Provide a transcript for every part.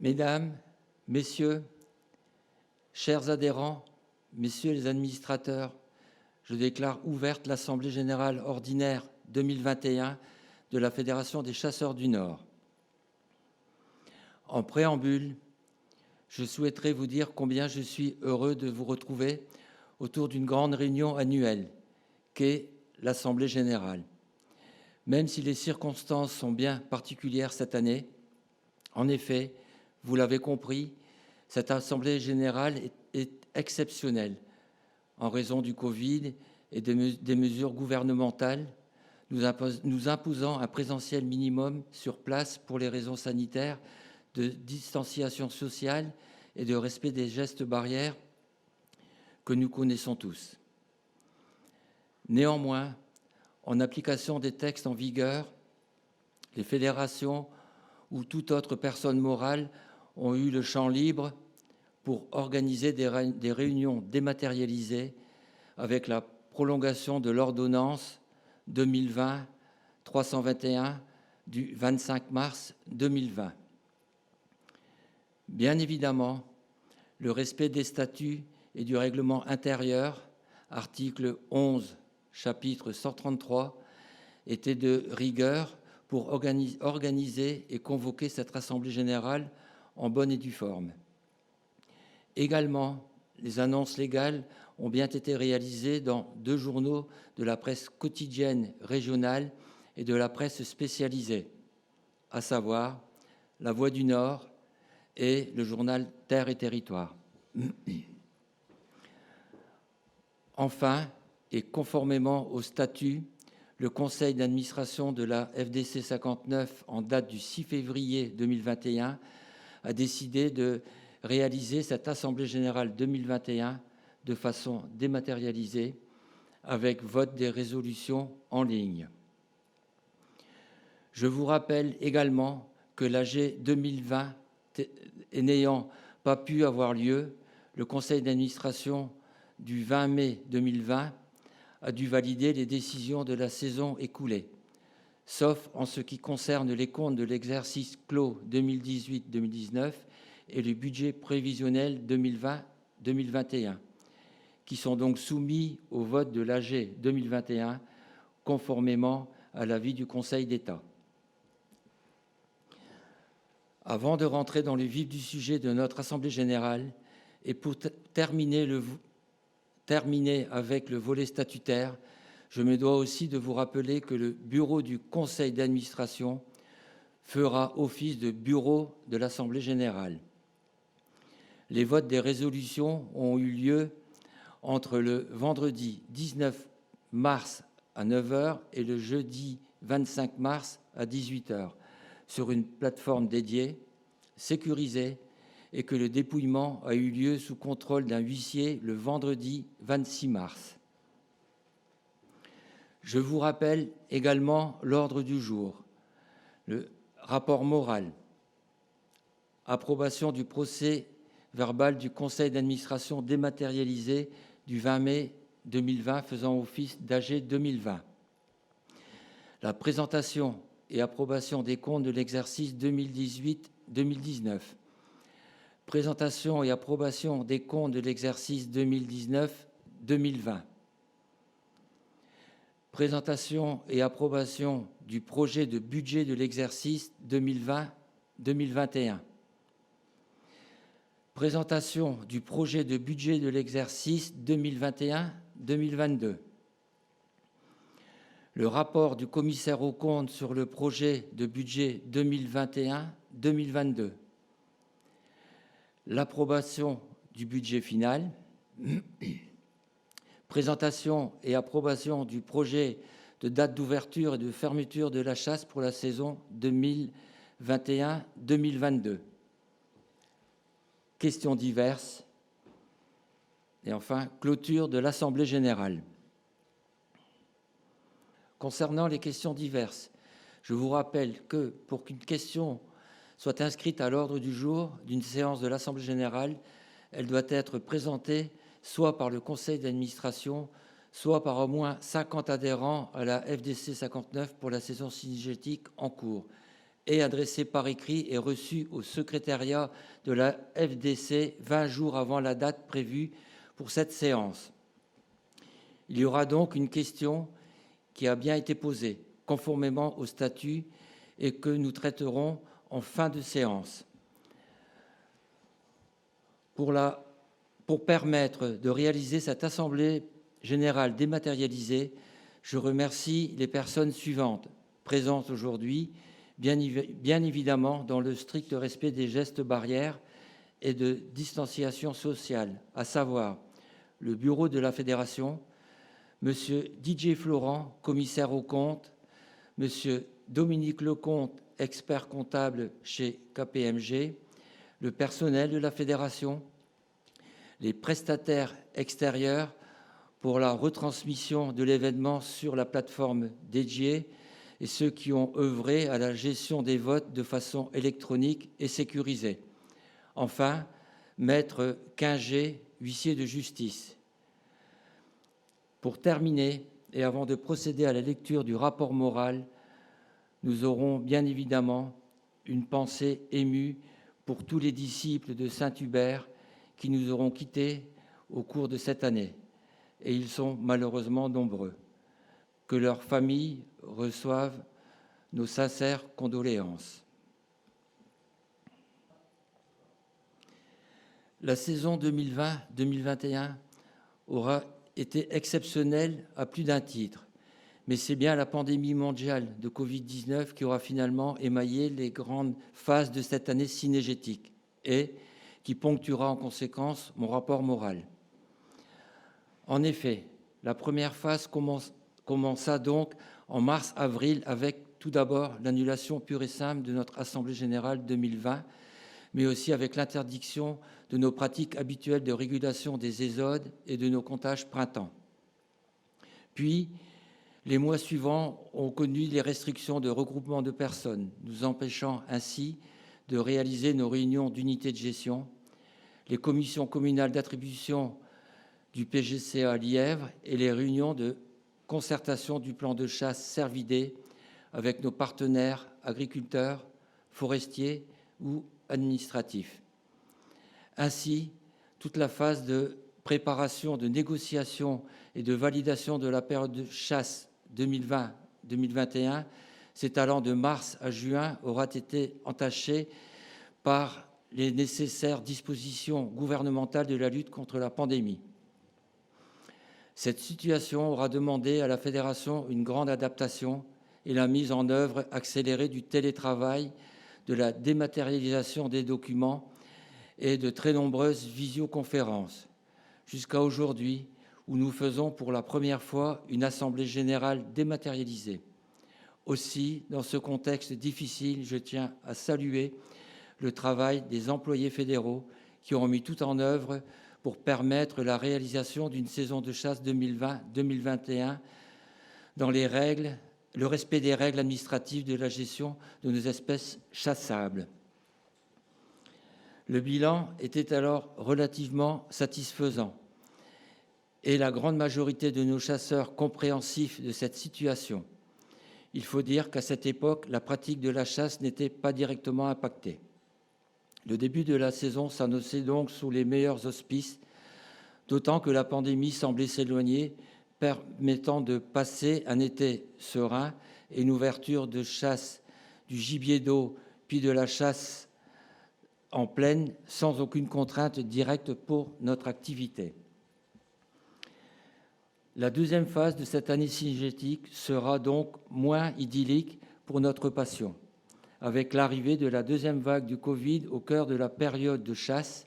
Mesdames, Messieurs, chers adhérents, Messieurs les administrateurs, je déclare ouverte l'Assemblée générale ordinaire 2021 de la Fédération des chasseurs du Nord. En préambule, je souhaiterais vous dire combien je suis heureux de vous retrouver autour d'une grande réunion annuelle qu'est l'Assemblée générale. Même si les circonstances sont bien particulières cette année, en effet, vous l'avez compris, cette Assemblée générale est exceptionnelle en raison du Covid et des mesures gouvernementales nous imposant un présentiel minimum sur place pour les raisons sanitaires, de distanciation sociale et de respect des gestes barrières que nous connaissons tous. Néanmoins, en application des textes en vigueur, les fédérations ou toute autre personne morale ont eu le champ libre pour organiser des réunions dématérialisées avec la prolongation de l'ordonnance 2020-321 du 25 mars 2020. Bien évidemment, le respect des statuts et du règlement intérieur, article 11, chapitre 133, était de rigueur pour organiser et convoquer cette Assemblée générale en bonne et due forme. Également, les annonces légales ont bien été réalisées dans 2 journaux de la presse quotidienne régionale et de la presse spécialisée, à savoir La Voix du Nord et le journal Terre et Territoire. Enfin, et conformément au statut, le conseil d'administration de la FDC 59, en date du 6 février 2021, a décidé de réaliser cette Assemblée générale 2021 de façon dématérialisée, avec vote des résolutions en ligne. Je vous rappelle également que l'AG 2020 n'ayant pas pu avoir lieu, le conseil d'administration du 20 mai 2020 a dû valider les décisions de la saison écoulée, sauf en ce qui concerne les comptes de l'exercice clos 2018-2019 et le budget prévisionnel 2020-2021, qui sont donc soumis au vote de l'AG 2021, conformément à l'avis du Conseil d'État. Avant de rentrer dans le vif du sujet de notre Assemblée générale, et pour terminer avec le volet statutaire, je me dois aussi de vous rappeler que le bureau du Conseil d'administration fera office de bureau de l'Assemblée générale. Les votes des résolutions ont eu lieu entre le vendredi 19 mars à 9h et le jeudi 25 mars à 18h sur une plateforme dédiée, sécurisée, et que le dépouillement a eu lieu sous contrôle d'un huissier le vendredi 26 mars. Je vous rappelle également l'ordre du jour. Le rapport moral, approbation du procès-verbal du conseil d'administration dématérialisé du 20 mai 2020 faisant office d'AG 2020. La présentation et approbation des comptes de l'exercice 2018-2019. Présentation et approbation des comptes de l'exercice 2019-2020. Présentation et approbation du projet de budget de l'exercice 2020-2021. Présentation du projet de budget de l'exercice 2021-2022. Le rapport du commissaire aux comptes sur le projet de budget 2021-2022. L'approbation du budget final. Présentation et approbation du projet de date d'ouverture et de fermeture de la chasse pour la saison 2021-2022. Questions diverses. Et enfin, clôture de l'Assemblée générale. Concernant les questions diverses, je vous rappelle que pour qu'une question soit inscrite à l'ordre du jour d'une séance de l'Assemblée générale, elle doit être présentée soit par le conseil d'administration, soit par au moins 50 adhérents à la FDC 59 pour la saison cynégétique en cours, est adressé par écrit et reçu au secrétariat de la FDC 20 jours avant la date prévue pour cette séance. Il y aura donc une question qui a bien été posée, conformément au statut, et que nous traiterons en fin de séance. Pour permettre de réaliser cette assemblée générale dématérialisée, je remercie les personnes suivantes présentes aujourd'hui, bien évidemment dans le strict respect des gestes barrières et de distanciation sociale, à savoir le bureau de la Fédération, M. Didier Florent, commissaire aux comptes, M. Dominique Lecomte, expert comptable chez KPMG, le personnel de la Fédération, les prestataires extérieurs pour la retransmission de l'événement sur la plateforme dédiée et ceux qui ont œuvré à la gestion des votes de façon électronique et sécurisée. Enfin, Maître Quinger, huissier de justice. Pour terminer, et avant de procéder à la lecture du rapport moral, nous aurons bien évidemment une pensée émue pour tous les disciples de Saint Hubert qui nous auront quittés au cours de cette année. Et ils sont malheureusement nombreux. Que leurs familles reçoivent nos sincères condoléances. La saison 2020-2021 aura été exceptionnelle à plus d'un titre, mais c'est bien la pandémie mondiale de Covid-19 qui aura finalement émaillé les grandes phases de cette année synégétique et qui ponctuera en conséquence mon rapport moral. En effet, la première phase commença donc en mars-avril avec tout d'abord l'annulation pure et simple de notre Assemblée générale 2020, mais aussi avec l'interdiction de nos pratiques habituelles de régulation des ésodes et de nos comptages printemps. Puis, les mois suivants ont connu les restrictions de regroupement de personnes, nous empêchant ainsi de réaliser nos réunions d'unité de gestion, les commissions communales d'attribution du PGCA à Lièvre et les réunions de concertation du plan de chasse cervidé avec nos partenaires agriculteurs, forestiers ou administratifs. Ainsi, toute la phase de préparation, de négociation et de validation de la période de chasse 2020-2021, s'étalant de mars à juin, aura été entachée par les nécessaires dispositions gouvernementales de la lutte contre la pandémie. Cette situation aura demandé à la Fédération une grande adaptation et la mise en œuvre accélérée du télétravail, de la dématérialisation des documents et de très nombreuses visioconférences, jusqu'à aujourd'hui où nous faisons pour la première fois une assemblée générale dématérialisée. Aussi, dans ce contexte difficile, je tiens à saluer le travail des employés fédéraux qui ont mis tout en œuvre pour permettre la réalisation d'une saison de chasse 2020-2021 dans le respect des règles administratives de la gestion de nos espèces chassables. Le bilan était alors relativement satisfaisant et la grande majorité de nos chasseurs compréhensifs de cette situation. Il faut dire qu'à cette époque, la pratique de la chasse n'était pas directement impactée. Le début de la saison s'annonçait donc sous les meilleurs auspices, d'autant que la pandémie semblait s'éloigner, permettant de passer un été serein et une ouverture de chasse du gibier d'eau, puis de la chasse en plaine, sans aucune contrainte directe pour notre activité. La deuxième phase de cette année synégétique sera donc moins idyllique pour notre passion, avec l'arrivée de la deuxième vague du Covid au cœur de la période de chasse.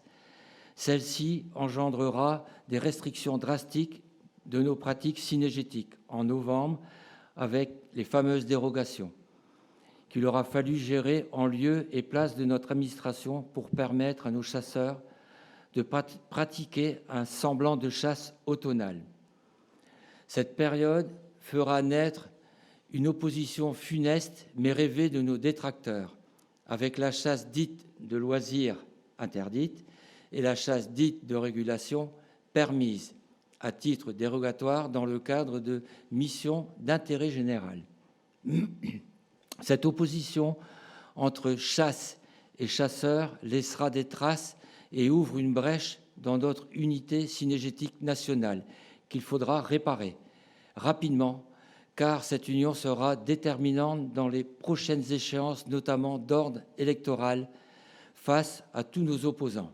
Celle-ci engendrera des restrictions drastiques de nos pratiques synégétiques en novembre avec les fameuses dérogations qu'il aura fallu gérer en lieu et place de notre administration pour permettre à nos chasseurs de pratiquer un semblant de chasse automnale. Cette période fera naître une opposition funeste mais rêvée de nos détracteurs, avec la chasse dite de loisirs interdite et la chasse dite de régulation permise à titre dérogatoire dans le cadre de missions d'intérêt général. Cette opposition entre chasse et chasseurs laissera des traces et ouvre une brèche dans notre unité synégétique nationale qu'il faudra réparer rapidement, car cette union sera déterminante dans les prochaines échéances, notamment d'ordre électoral, face à tous nos opposants.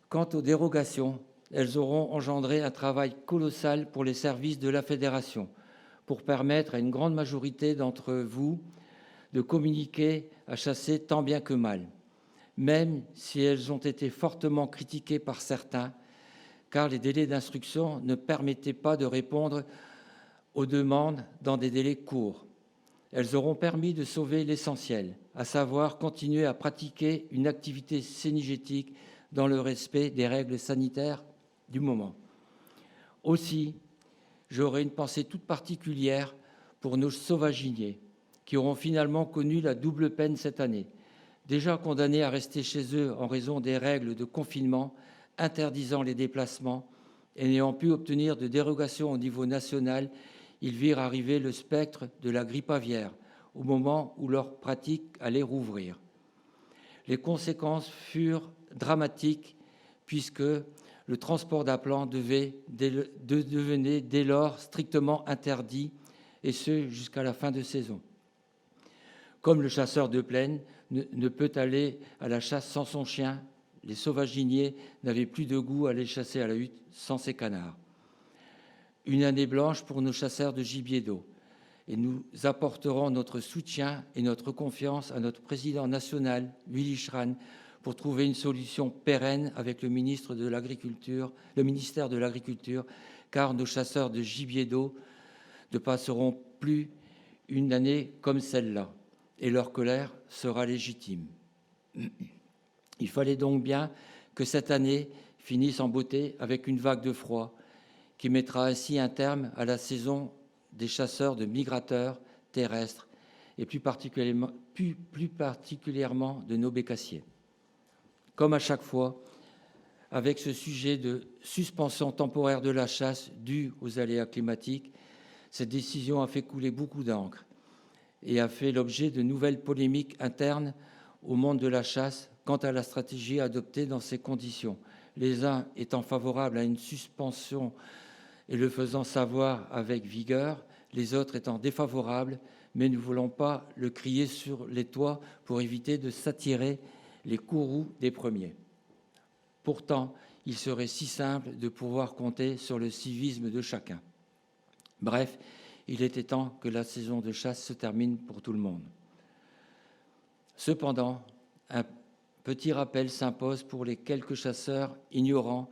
Quant aux dérogations, elles auront engendré un travail colossal pour les services de la Fédération, pour permettre à une grande majorité d'entre vous de communiquer à chasser tant bien que mal, même si elles ont été fortement critiquées par certains, car les délais d'instruction ne permettaient pas de répondre aux demandes dans des délais courts. Elles auront permis de sauver l'essentiel, à savoir continuer à pratiquer une activité cynégétique dans le respect des règles sanitaires du moment. Aussi, j'aurai une pensée toute particulière pour nos sauvaginiers, qui auront finalement connu la double peine cette année. Déjà condamnés à rester chez eux en raison des règles de confinement interdisant les déplacements et n'ayant pu obtenir de dérogation au niveau national, ils virent arriver le spectre de la grippe aviaire au moment où leur pratique allait rouvrir. Les conséquences furent dramatiques puisque le transport d'appelant devenait dès lors strictement interdit, et ce jusqu'à la fin de saison. Comme le chasseur de plaine ne peut aller à la chasse sans son chien, les sauvaginiers n'avaient plus de goût à aller chasser à la hutte sans ses canards. Une année blanche pour nos chasseurs de gibier d'eau, et nous apporterons notre soutien et notre confiance à notre président national, Willy Schran, pour trouver une solution pérenne avec le ministère de l'Agriculture, car nos chasseurs de gibier d'eau ne passeront plus une année comme celle-là, et leur colère sera légitime. Il fallait donc bien que cette année finisse en beauté avec une vague de froid qui mettra ainsi un terme à la saison des chasseurs de migrateurs terrestres et plus particulièrement de nos bécassiers. Comme à chaque fois, avec ce sujet de suspension temporaire de la chasse due aux aléas climatiques, cette décision a fait couler beaucoup d'encre et a fait l'objet de nouvelles polémiques internes au monde de la chasse quant à la stratégie adoptée dans ces conditions, les uns étant favorables à une suspension et le faisant savoir avec vigueur, les autres étant défavorables, mais ne voulant pas le crier sur les toits pour éviter de s'attirer les courroux des premiers. Pourtant, il serait si simple de pouvoir compter sur le civisme de chacun. Bref, il était temps que la saison de chasse se termine pour tout le monde. Cependant, un petit rappel s'impose pour les quelques chasseurs ignorants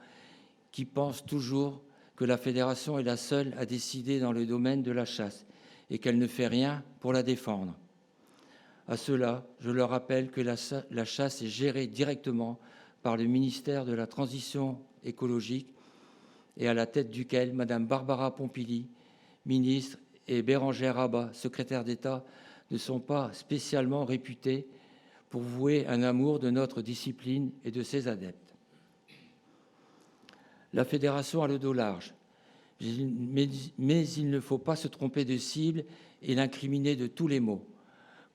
qui pensent toujours que la Fédération est la seule à décider dans le domaine de la chasse et qu'elle ne fait rien pour la défendre. À ceux-là, je leur rappelle que la chasse est gérée directement par le ministère de la Transition écologique et à la tête duquel Mme Barbara Pompili, ministre, et Bérangère Abba, secrétaire d'État, ne sont pas spécialement réputés pour vouer un amour de notre discipline et de ses adeptes. La Fédération a le dos large, mais il ne faut pas se tromper de cible et l'incriminer de tous les maux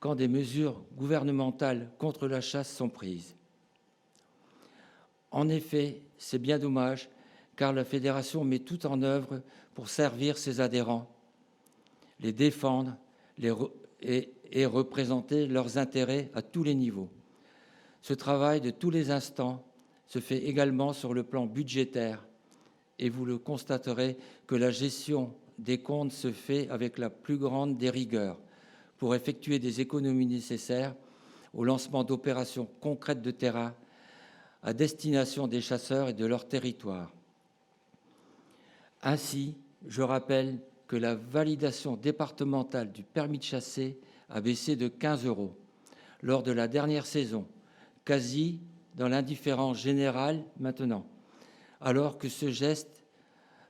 quand des mesures gouvernementales contre la chasse sont prises. En effet, c'est bien dommage, car la Fédération met tout en œuvre pour servir ses adhérents, les défendre et représenter leurs intérêts à tous les niveaux. Ce travail de tous les instants se fait également sur le plan budgétaire, et vous le constaterez que la gestion des comptes se fait avec la plus grande des rigueurs pour effectuer des économies nécessaires au lancement d'opérations concrètes de terrain à destination des chasseurs et de leur territoire. Ainsi, je rappelle que la validation départementale du permis de chasser a baissé de 15 € lors de la dernière saison, quasi dans l'indifférence générale maintenant, alors que ce geste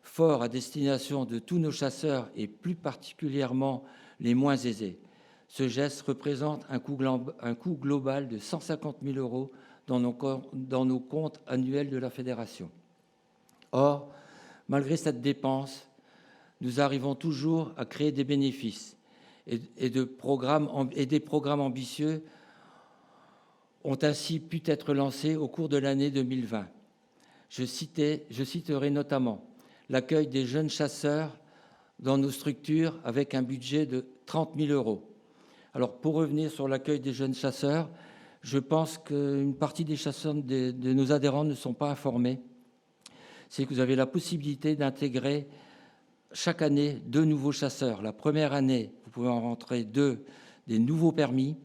fort à destination de tous nos chasseurs et plus particulièrement les moins aisés, ce geste représente un coût global de 150 000 € dans nos comptes annuels de la Fédération. Or, malgré cette dépense, nous arrivons toujours à créer des bénéfices et des programmes ambitieux ont ainsi pu être lancés au cours de l'année 2020. Je citerai notamment l'accueil des jeunes chasseurs dans nos structures avec un budget de 30 000 euros. Alors, pour revenir sur l'accueil des jeunes chasseurs, je pense qu'une partie des chasseurs de nos adhérents ne sont pas informés. C'est que vous avez la possibilité d'intégrer chaque année 2 nouveaux chasseurs. La première année, vous pouvez en rentrer 2 des nouveaux permis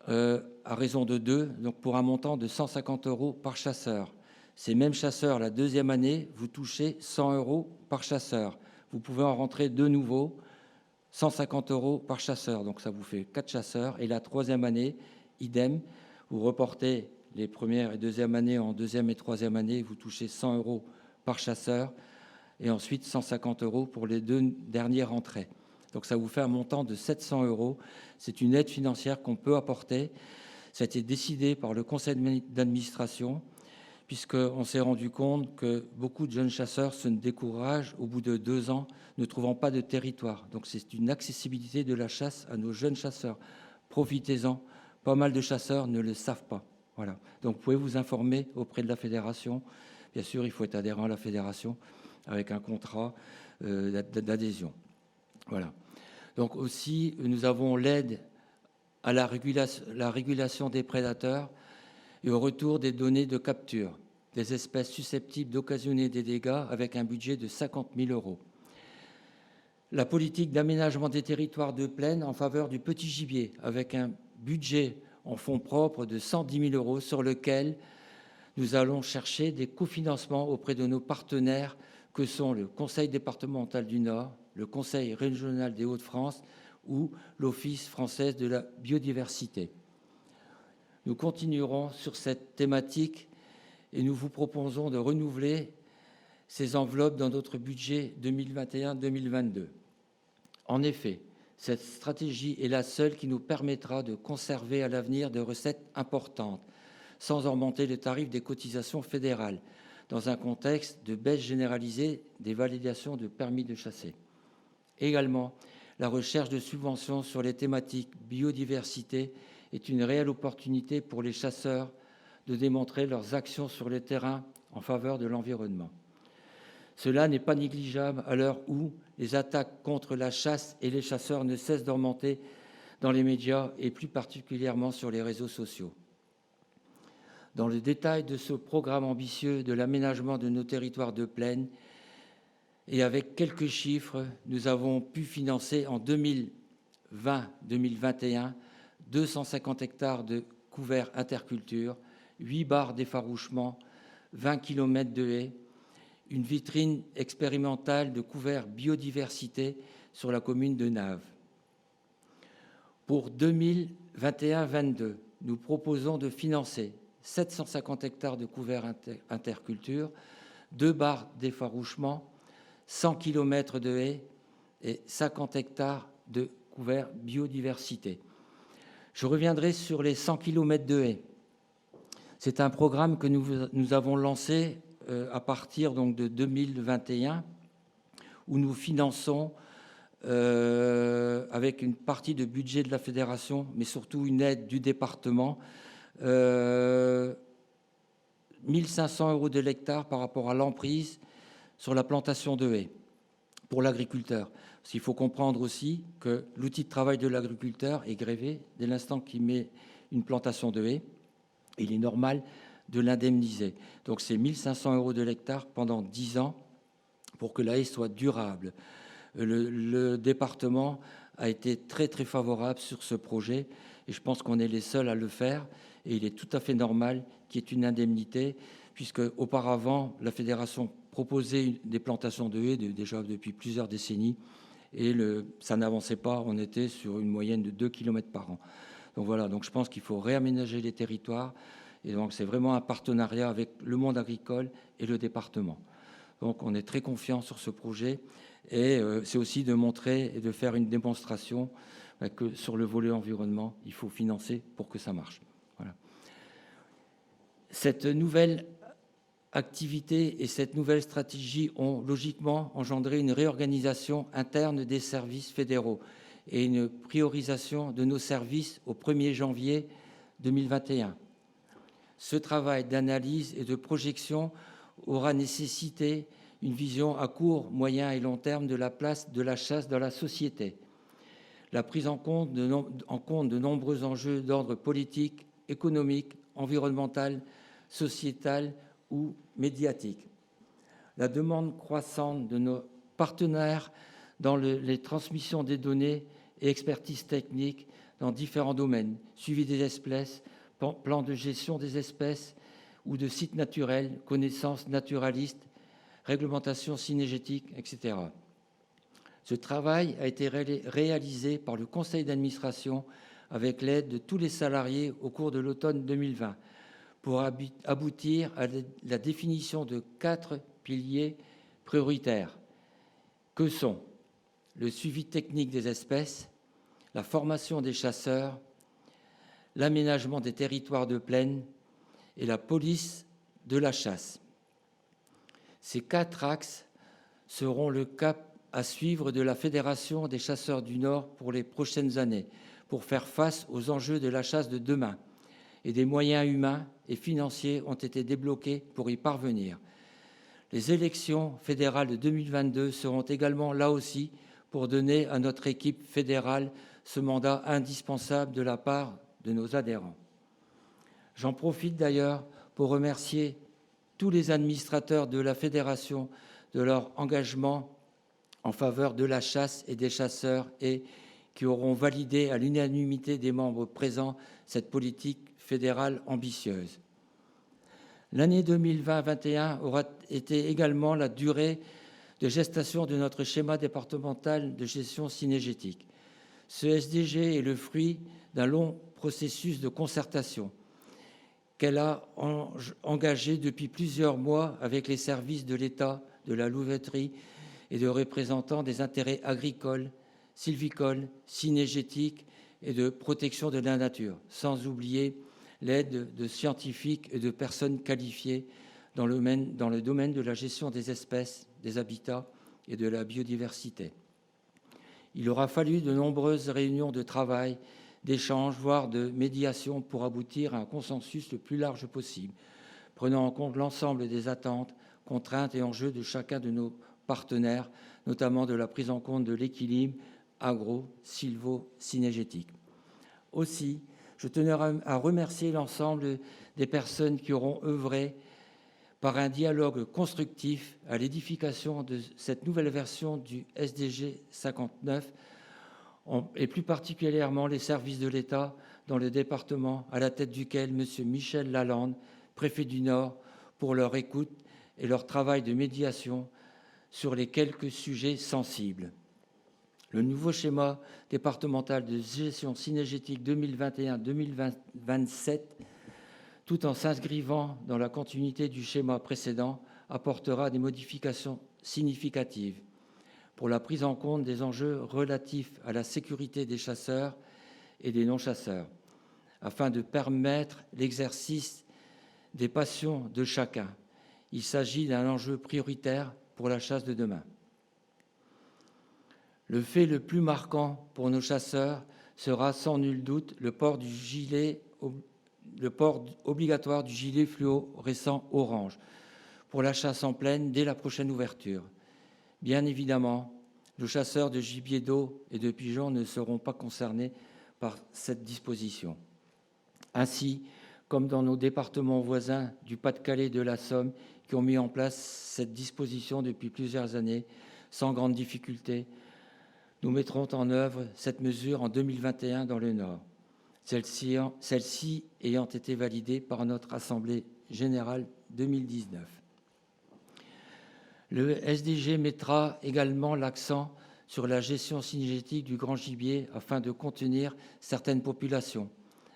à raison de 2, donc pour un montant de 150 euros par chasseur. Ces mêmes chasseurs, la deuxième année, vous touchez 100 euros par chasseur. Vous pouvez en rentrer 2 nouveaux, 150 euros par chasseur. Donc ça vous fait 4 chasseurs. Et la troisième année, idem, vous reportez les premières et deuxième années en deuxième et troisième année, vous touchez 100 euros par chasseur. Et ensuite 150 euros pour les 2 dernières rentrées. Donc ça vous fait un montant de 700 euros. C'est une aide financière qu'on peut apporter. Ça a été décidé par le conseil d'administration, puisqu'on s'est rendu compte que beaucoup de jeunes chasseurs se découragent au bout de 2 ans, ne trouvant pas de territoire. Donc c'est une accessibilité de la chasse à nos jeunes chasseurs. Profitez-en. Pas mal de chasseurs ne le savent pas. Voilà. Donc vous pouvez vous informer auprès de la fédération. Bien sûr, il faut être adhérent à la fédération avec un contrat d'adhésion. Voilà. Donc aussi, nous avons l'aide à la régulation des prédateurs et au retour des données de capture des espèces susceptibles d'occasionner des dégâts avec un budget de 50 000 euros. La politique d'aménagement des territoires de plaine en faveur du petit gibier avec un budget en fonds propres de 110 000 euros sur lequel nous allons chercher des cofinancements auprès de nos partenaires que sont le Conseil départemental du Nord, le Conseil régional des Hauts-de-France ou l'Office français de la biodiversité. Nous continuerons sur cette thématique et nous vous proposons de renouveler ces enveloppes dans notre budget 2021-2022. En effet, cette stratégie est la seule qui nous permettra de conserver à l'avenir des recettes importantes, sans augmenter le tarif des cotisations fédérales, dans un contexte de baisse généralisée des validations de permis de chasser. Également, la recherche de subventions sur les thématiques biodiversité est une réelle opportunité pour les chasseurs de démontrer leurs actions sur le terrain en faveur de l'environnement. Cela n'est pas négligeable à l'heure où les attaques contre la chasse et les chasseurs ne cessent d'augmenter dans les médias et plus particulièrement sur les réseaux sociaux. Dans le détail de ce programme ambitieux de l'aménagement de nos territoires de plaine, et avec quelques chiffres, nous avons pu financer en 2020-2021 250 hectares de couverts interculture, 8 barres d'effarouchement, 20 km de haies, une vitrine expérimentale de couverts biodiversité sur la commune de Naves. Pour 2021-22, nous proposons de financer 750 hectares de couverts interculture, 2 barres d'effarouchement, 100 km de haies et 50 hectares de couverts biodiversité. Je reviendrai sur les 100 km de haies. C'est un programme que nous avons lancé à partir donc, de 2021, où nous finançons avec une partie de budget de la fédération, mais surtout une aide du département, 1 500 euros de l'hectare par rapport à l'emprise sur la plantation de haies pour l'agriculteur. Parce qu'il faut comprendre aussi que l'outil de travail de l'agriculteur est grévé dès l'instant qu'il met une plantation de haies. Il est normal de l'indemniser. Donc c'est 1 500 euros de l'hectare pendant 10 ans pour que la haie soit durable. Le département a été très très favorable sur ce projet et je pense qu'on est les seuls à le faire et il est tout à fait normal qu'il y ait une indemnité puisque auparavant la fédération proposait des plantations de haies déjà depuis plusieurs décennies et ça n'avançait pas, on était sur une moyenne de 2 km par an. Donc voilà, donc je pense qu'il faut réaménager les territoires et donc c'est vraiment un partenariat avec le monde agricole et le département. Donc on est très confiant sur ce projet et c'est aussi de montrer et de faire une démonstration que sur le volet environnement, il faut financer pour que ça marche. Voilà. Cette nouvelle activité et cette nouvelle stratégie ont logiquement engendré une réorganisation interne des services fédéraux et une priorisation de nos services au 1er janvier 2021. Ce travail d'analyse et de projection aura nécessité une vision à court, moyen et long terme de la place de la chasse dans la société, la prise en compte de nombreux enjeux d'ordre politique, économique, environnemental, sociétal ou médiatique. La demande croissante de nos partenaires dans les transmissions des données et expertise technique dans différents domaines, suivi des espèces, plan de gestion des espèces ou de sites naturels, connaissances naturalistes, réglementation cynégétique, etc. Ce travail a été réalisé par le conseil d'administration avec l'aide de tous les salariés au cours de l'automne 2020 pour aboutir à la définition de 4 piliers prioritaires que sont le suivi technique des espèces, la formation des chasseurs, l'aménagement des territoires de plaine et la police de la chasse. Ces 4 axes seront le cap à suivre de la Fédération des chasseurs du Nord pour les prochaines années, pour faire face aux enjeux de la chasse de demain. Et des moyens humains et financiers ont été débloqués pour y parvenir. Les élections fédérales de 2022 seront également là aussi pour donner à notre équipe fédérale ce mandat indispensable de la part de nos adhérents. J'en profite d'ailleurs pour remercier tous les administrateurs de la Fédération de leur engagement en faveur de la chasse et des chasseurs et qui auront validé à l'unanimité des membres présents cette politique fédérale ambitieuse. L'année 2020-21 aura été également la durée de gestation de notre schéma départemental de gestion cynégétique. Ce SDG est le fruit d'un long processus de concertation qu'elle a engagé depuis plusieurs mois avec les services de l'État, de la louveterie et de représentants des intérêts agricoles, sylvicoles, cynégétiques et de protection de la nature, sans oublier l'aide de scientifiques et de personnes qualifiées dans le domaine de la gestion des espèces, des habitats et de la biodiversité. Il aura fallu de nombreuses réunions de travail, d'échanges, voire de médiation pour aboutir à un consensus le plus large possible, prenant en compte l'ensemble des attentes, contraintes et enjeux de chacun de nos partenaires, notamment de la prise en compte de l'équilibre agro-sylvo-cynégétique. Aussi, je tenais à remercier l'ensemble des personnes qui auront œuvré par un dialogue constructif à l'édification de cette nouvelle version du SDG 59, et plus particulièrement les services de l'État dans le département, à la tête duquel M. Michel Lalande, préfet du Nord, pour leur écoute et leur travail de médiation sur les quelques sujets sensibles. Le nouveau schéma départemental de gestion cynégétique 2021-2027, tout en s'inscrivant dans la continuité du schéma précédent, apportera des modifications significatives pour la prise en compte des enjeux relatifs à la sécurité des chasseurs et des non-chasseurs, afin de permettre l'exercice des passions de chacun. Il s'agit d'un enjeu prioritaire pour la chasse de demain. Le fait le plus marquant pour nos chasseurs sera sans nul doute le port obligatoire du gilet fluorescent orange pour la chasse en plaine dès la prochaine ouverture. Bien évidemment, nos chasseurs de gibier d'eau et de pigeons ne seront pas concernés par cette disposition. Ainsi, comme dans nos départements voisins du Pas-de-Calais et de la Somme, qui ont mis en place cette disposition depuis plusieurs années, sans grande difficulté, nous mettrons en œuvre cette mesure en 2021 dans le Nord, celle-ci ayant été validée par notre Assemblée générale 2019. Le SDG mettra également l'accent sur la gestion cynégétique du grand gibier afin de contenir certaines populations,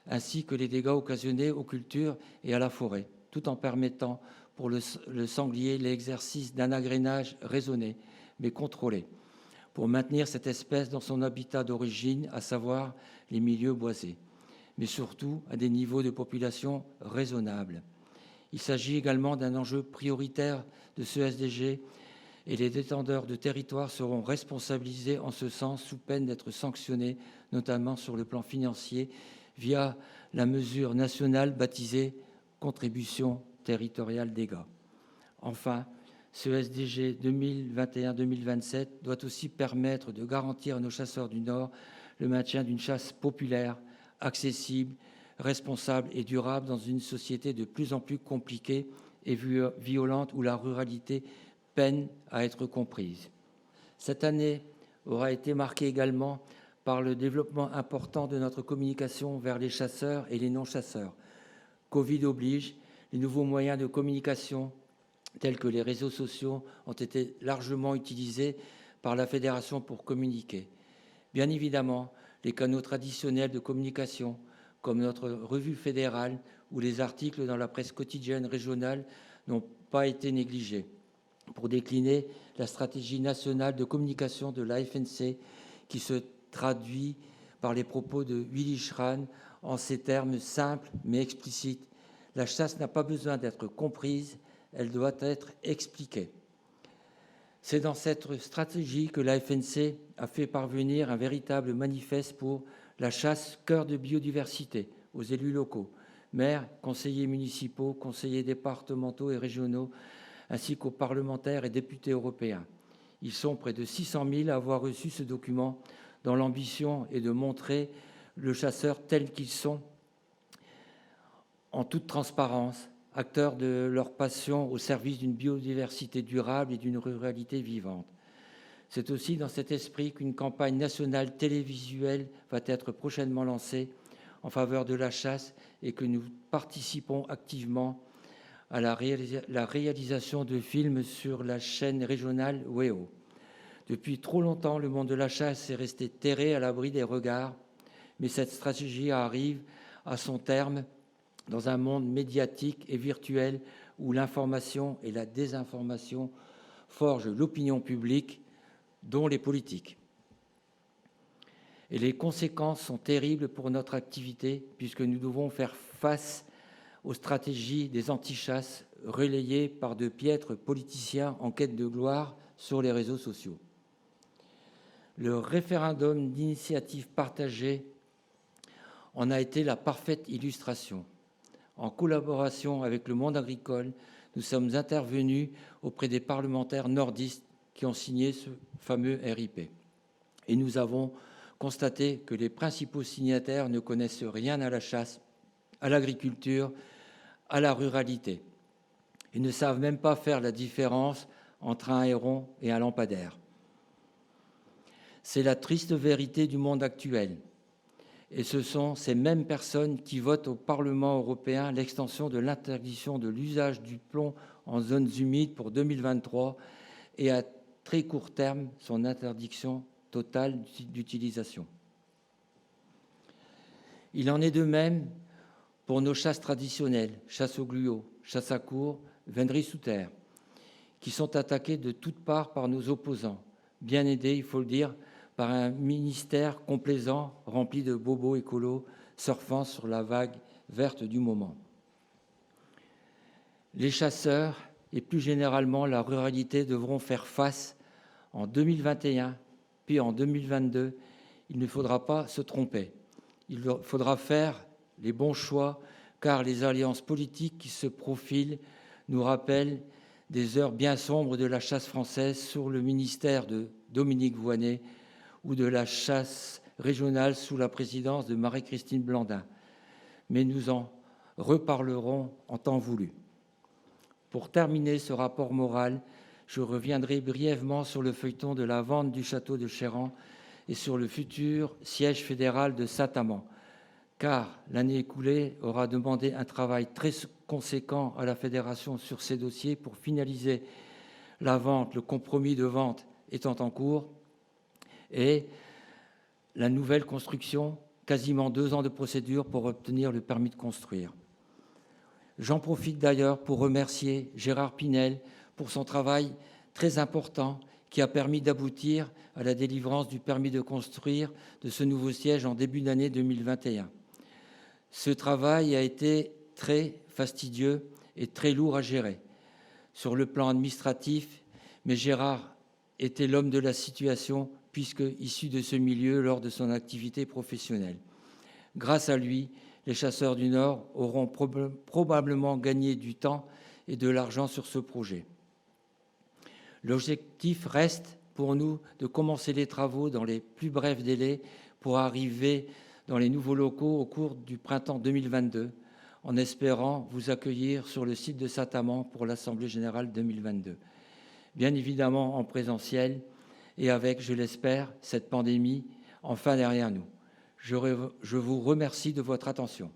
ainsi que les dégâts occasionnés aux cultures et à la forêt, tout en permettant pour le sanglier l'exercice d'un agrénage raisonné, mais contrôlé, pour maintenir cette espèce dans son habitat d'origine, à savoir les milieux boisés, mais surtout à des niveaux de population raisonnables. Il s'agit également d'un enjeu prioritaire de ce SDG et les détenteurs de territoire seront responsabilisés en ce sens sous peine d'être sanctionnés, notamment sur le plan financier, via la mesure nationale baptisée contribution territoriale dégâts. Enfin, ce SDG 2021-2027 doit aussi permettre de garantir à nos chasseurs du Nord le maintien d'une chasse populaire, accessible, responsable et durable dans une société de plus en plus compliquée et violente où la ruralité peine à être comprise. Cette année aura été marquée également par le développement important de notre communication vers les chasseurs et les non-chasseurs. Covid oblige, les nouveaux moyens de communication tels que les réseaux sociaux ont été largement utilisés par la Fédération pour communiquer. Bien évidemment, les canaux traditionnels de communication, comme notre revue fédérale ou les articles dans la presse quotidienne régionale, n'ont pas été négligés pour décliner la stratégie nationale de communication de la FNC qui se traduit par les propos de Willy Schran en ces termes simples mais explicites. La chasse n'a pas besoin d'être comprise, elle doit être expliquée. C'est dans cette stratégie que la FNC a fait parvenir un véritable manifeste pour la chasse cœur de biodiversité aux élus locaux, maires, conseillers municipaux, conseillers départementaux et régionaux, ainsi qu'aux parlementaires et députés européens. Ils sont près de 600 000 à avoir reçu ce document dont l'ambition est de montrer le chasseur tel qu'ils sont en toute transparence, acteurs de leur passion au service d'une biodiversité durable et d'une ruralité vivante. C'est aussi dans cet esprit qu'une campagne nationale télévisuelle va être prochainement lancée en faveur de la chasse et que nous participons activement à la réalisation de films sur la chaîne régionale WEO. Depuis trop longtemps, le monde de la chasse est resté terré à l'abri des regards, mais cette stratégie arrive à son terme dans un monde médiatique et virtuel où l'information et la désinformation forgent l'opinion publique, dont les politiques. Et les conséquences sont terribles pour notre activité, puisque nous devons faire face aux stratégies des antichasses relayées par de piètres politiciens en quête de gloire sur les réseaux sociaux. Le référendum d'initiative partagée en a été la parfaite illustration. En collaboration avec le monde agricole, nous sommes intervenus auprès des parlementaires nordistes qui ont signé ce fameux RIP. Et nous avons constaté que les principaux signataires ne connaissent rien à la chasse, à l'agriculture, à la ruralité. Ils ne savent même pas faire la différence entre un héron et un lampadaire. C'est la triste vérité du monde actuel. Et ce sont ces mêmes personnes qui votent au Parlement européen l'extension de l'interdiction de l'usage du plomb en zones humides pour 2023 et à très court terme son interdiction totale d'utilisation. Il en est de même pour nos chasses traditionnelles, chasse au gluot, chasse à courre, vénerie sous terre, qui sont attaquées de toutes parts par nos opposants, bien aidés, il faut le dire, par un ministère complaisant, rempli de bobos écolos, surfant sur la vague verte du moment. Les chasseurs, et plus généralement la ruralité, devront faire face en 2021, puis en 2022. Il ne faudra pas se tromper. Il faudra faire les bons choix, car les alliances politiques qui se profilent nous rappellent des heures bien sombres de la chasse française sous le ministère de Dominique Voynet, ou de la chasse régionale sous la présidence de Marie-Christine Blandin. Mais nous en reparlerons en temps voulu. Pour terminer ce rapport moral, je reviendrai brièvement sur le feuilleton de la vente du château de Chéran et sur le futur siège fédéral de Saint-Amand, car l'année écoulée aura demandé un travail très conséquent à la Fédération sur ces dossiers pour finaliser la vente, le compromis de vente étant en cours, et la nouvelle construction, quasiment 2 ans de procédure pour obtenir le permis de construire. J'en profite d'ailleurs pour remercier Gérard Pinel pour son travail très important qui a permis d'aboutir à la délivrance du permis de construire de ce nouveau siège en début d'année 2021. Ce travail a été très fastidieux et très lourd à gérer sur le plan administratif, Mais Gérard était l'homme de la situation, puisque issu de ce milieu lors de son activité professionnelle. Grâce à lui, les chasseurs du Nord auront probablement gagné du temps et de l'argent sur ce projet. L'objectif reste pour nous de commencer les travaux dans les plus brefs délais pour arriver dans les nouveaux locaux au cours du printemps 2022, en espérant vous accueillir sur le site de Saint-Amand pour l'Assemblée générale 2022. Bien évidemment en présentiel et avec, je l'espère, cette pandémie enfin derrière nous. Je vous remercie de votre attention.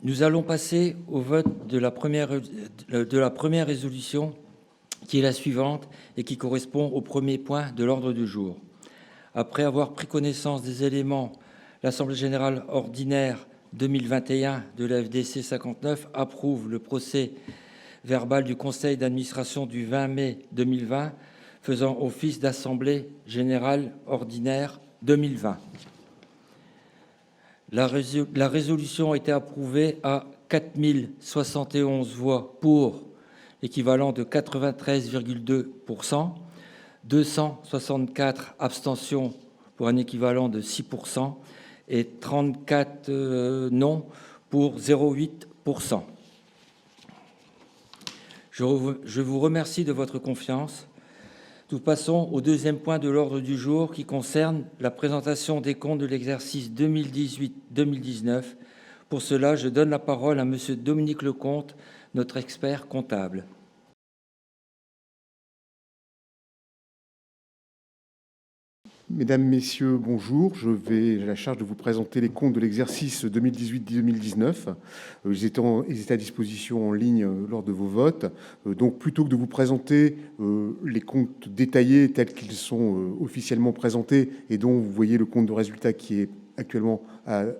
Nous allons passer au vote de la première résolution, qui est la suivante et qui correspond au premier point de l'ordre du jour. Après avoir pris connaissance des éléments, l'Assemblée générale ordinaire 2021 de la FDC 59 approuve le procès verbal du Conseil d'administration du 20 mai 2020, faisant office d'Assemblée générale ordinaire 2020. La résolution a été approuvée à 4071 voix pour, l'équivalent de 93,2%, 264 abstentions pour un équivalent de 6% et 34 non pour 0,8%. Je vous remercie de votre confiance. Nous passons au deuxième point de l'ordre du jour qui concerne la présentation des comptes de l'exercice 2018-2019. Pour cela, je donne la parole à M. Dominique Lecomte, notre expert comptable. Mesdames, Messieurs, bonjour. J'ai la charge de vous présenter les comptes de l'exercice 2018-2019. Ils étaient à disposition en ligne lors de vos votes. Donc, plutôt que de vous présenter les comptes détaillés tels qu'ils sont officiellement présentés et dont vous voyez le compte de résultat qui est actuellement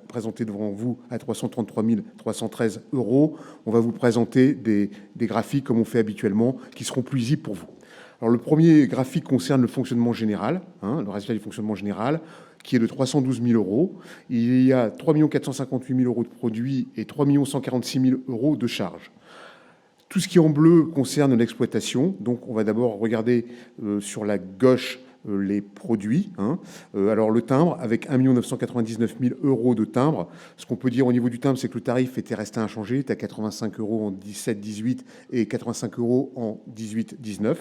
présenté devant vous à 333 313 €, on va vous présenter des graphiques comme on fait habituellement qui seront plus lisibles pour vous. Alors, le premier graphique concerne le fonctionnement général, le résultat du fonctionnement général, qui est de 312 000 €. Il y a 3 458 000 € de produits et 3 146 000 € de charges. Tout ce qui est en bleu concerne l'exploitation. Donc, on va d'abord regarder sur la gauche les produits. Alors, le timbre, avec 1 999 000 € de timbre. Ce qu'on peut dire au niveau du timbre, c'est que le tarif était resté inchangé. Il était à 85 € en 17-18 et 85 € en 18-19.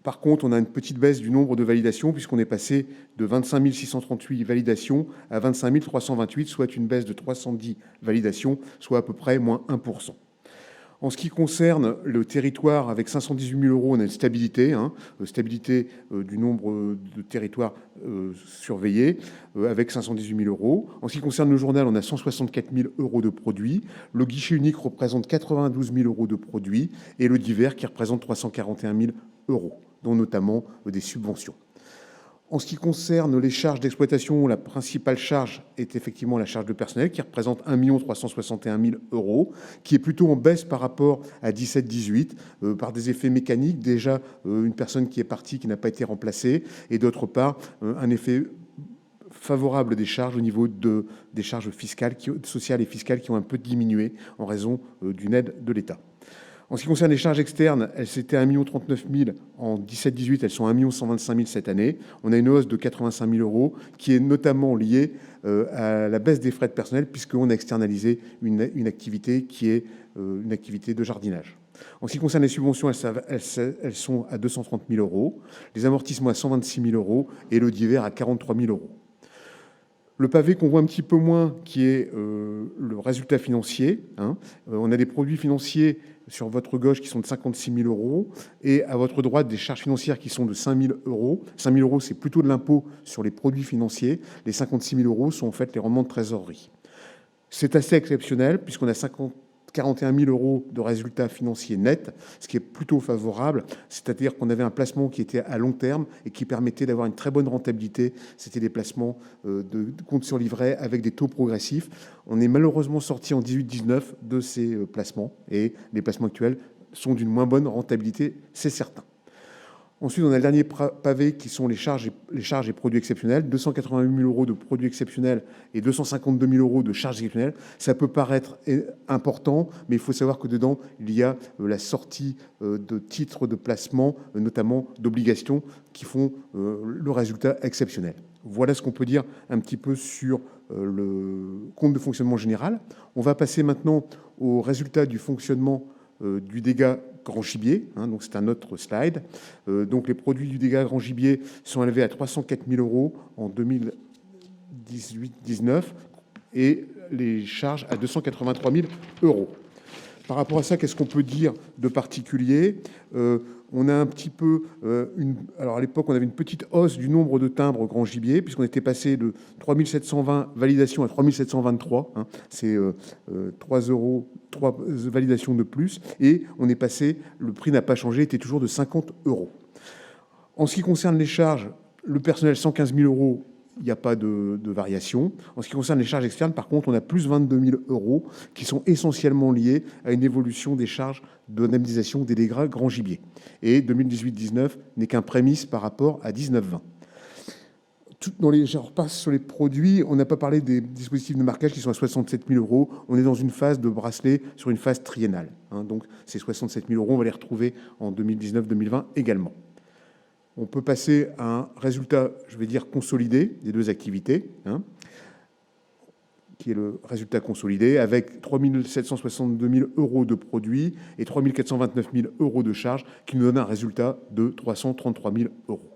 Par contre, on a une petite baisse du nombre de validations puisqu'on est passé de 25 638 validations à 25 328, soit une baisse de 310 validations, soit à peu près moins 1%. En ce qui concerne le territoire, avec 518 000 €, on a une stabilité, stabilité du nombre de territoires surveillés, avec 518 000 €. En ce qui concerne le journal, on a 164 000 € de produits. Le guichet unique représente 92 000 € de produits et le divers qui représente 341 000 €, dont notamment des subventions. En ce qui concerne les charges d'exploitation, la principale charge est effectivement la charge de personnel qui représente 1 361 000 €, qui est plutôt en baisse par rapport à 17-18 par des effets mécaniques. Déjà, une personne qui est partie, qui n'a pas été remplacée, et d'autre part, un effet favorable des charges au niveau des charges fiscales, sociales et fiscales qui ont un peu diminué en raison d'une aide de l'État. En ce qui concerne les charges externes, elles étaient à 1 039 000 en 17-18, elles sont à 1 125 000 cette année. On a une hausse de 85 000 € qui est notamment liée à la baisse des frais de personnel puisqu'on a externalisé une activité qui est une activité de jardinage. En ce qui concerne les subventions, elles sont à 230 000 €, les amortissements à 126 000 € et le divers à 43 000 €. Le pavé qu'on voit un petit peu moins, qui est le résultat financier. On a des produits financiers sur votre gauche qui sont de 56 000 € et à votre droite des charges financières qui sont de 5 000 €. 5 000 €, c'est plutôt de l'impôt sur les produits financiers. Les 56 000 € sont en fait les rendements de trésorerie. C'est assez exceptionnel puisqu'on a 41 000 € de résultats financiers nets, ce qui est plutôt favorable. C'est-à-dire qu'on avait un placement qui était à long terme et qui permettait d'avoir une très bonne rentabilité. C'était des placements de comptes sur livret avec des taux progressifs. On est malheureusement sorti en 18-19 de ces placements et les placements actuels sont d'une moins bonne rentabilité, c'est certain. Ensuite, on a le dernier pavé qui sont les charges et produits exceptionnels. 288 000 euros de produits exceptionnels et 252 000 euros de charges exceptionnelles. Ça peut paraître important, mais il faut savoir que dedans, il y a la sortie de titres de placement, notamment d'obligations, qui font le résultat exceptionnel. Voilà ce qu'on peut dire un petit peu sur le compte de fonctionnement général. On va passer maintenant au résultat du fonctionnement du dégât grand gibier, donc c'est un autre slide. Donc les produits du dégât grand gibier sont élevés à 304 000 euros en 2018-19 et les charges à 283 000 euros. Par rapport à ça, qu'est-ce qu'on peut dire de particulier ? On a un petit peu alors à l'époque, on avait une petite hausse du nombre de timbres grand gibier, puisqu'on était passé de 3 720 validations à 3 723. C'est 3 validations de plus. Et on est passé, le prix n'a pas changé, était toujours de 50 euros. En ce qui concerne les charges, le personnel, 115 000 euros, il n'y a pas de variation. En ce qui concerne les charges externes, par contre, on a plus 22 000 euros qui sont essentiellement liés à une évolution des charges d'indemnisation des dégâts grand gibier. Et 2018-19 n'est qu'un prémisse par rapport à 19-20. Je repasse sur les produits. On n'a pas parlé des dispositifs de marquage qui sont à 67 000 euros. On est dans une phase de bracelet sur une phase triennale. Donc ces 67 000 euros, on va les retrouver en 2019-2020 également. On peut passer à un résultat, je vais dire, consolidé des deux activités, qui est le résultat consolidé, avec 3 762 000 euros de produits et 3 429 000 euros de charges, qui nous donne un résultat de 333 000 euros.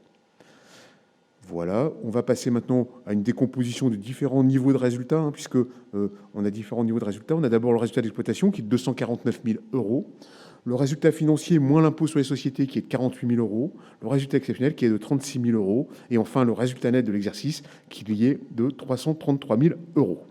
Voilà, on va passer maintenant à une décomposition de différents niveaux de résultats, puisque on a différents niveaux de résultats. On a d'abord le résultat d'exploitation, qui est de 249 000 euros. Le résultat financier moins l'impôt sur les sociétés qui est de 48 000 euros, le résultat exceptionnel qui est de 36 000 euros, et enfin le résultat net de l'exercice qui est de 333 000 euros.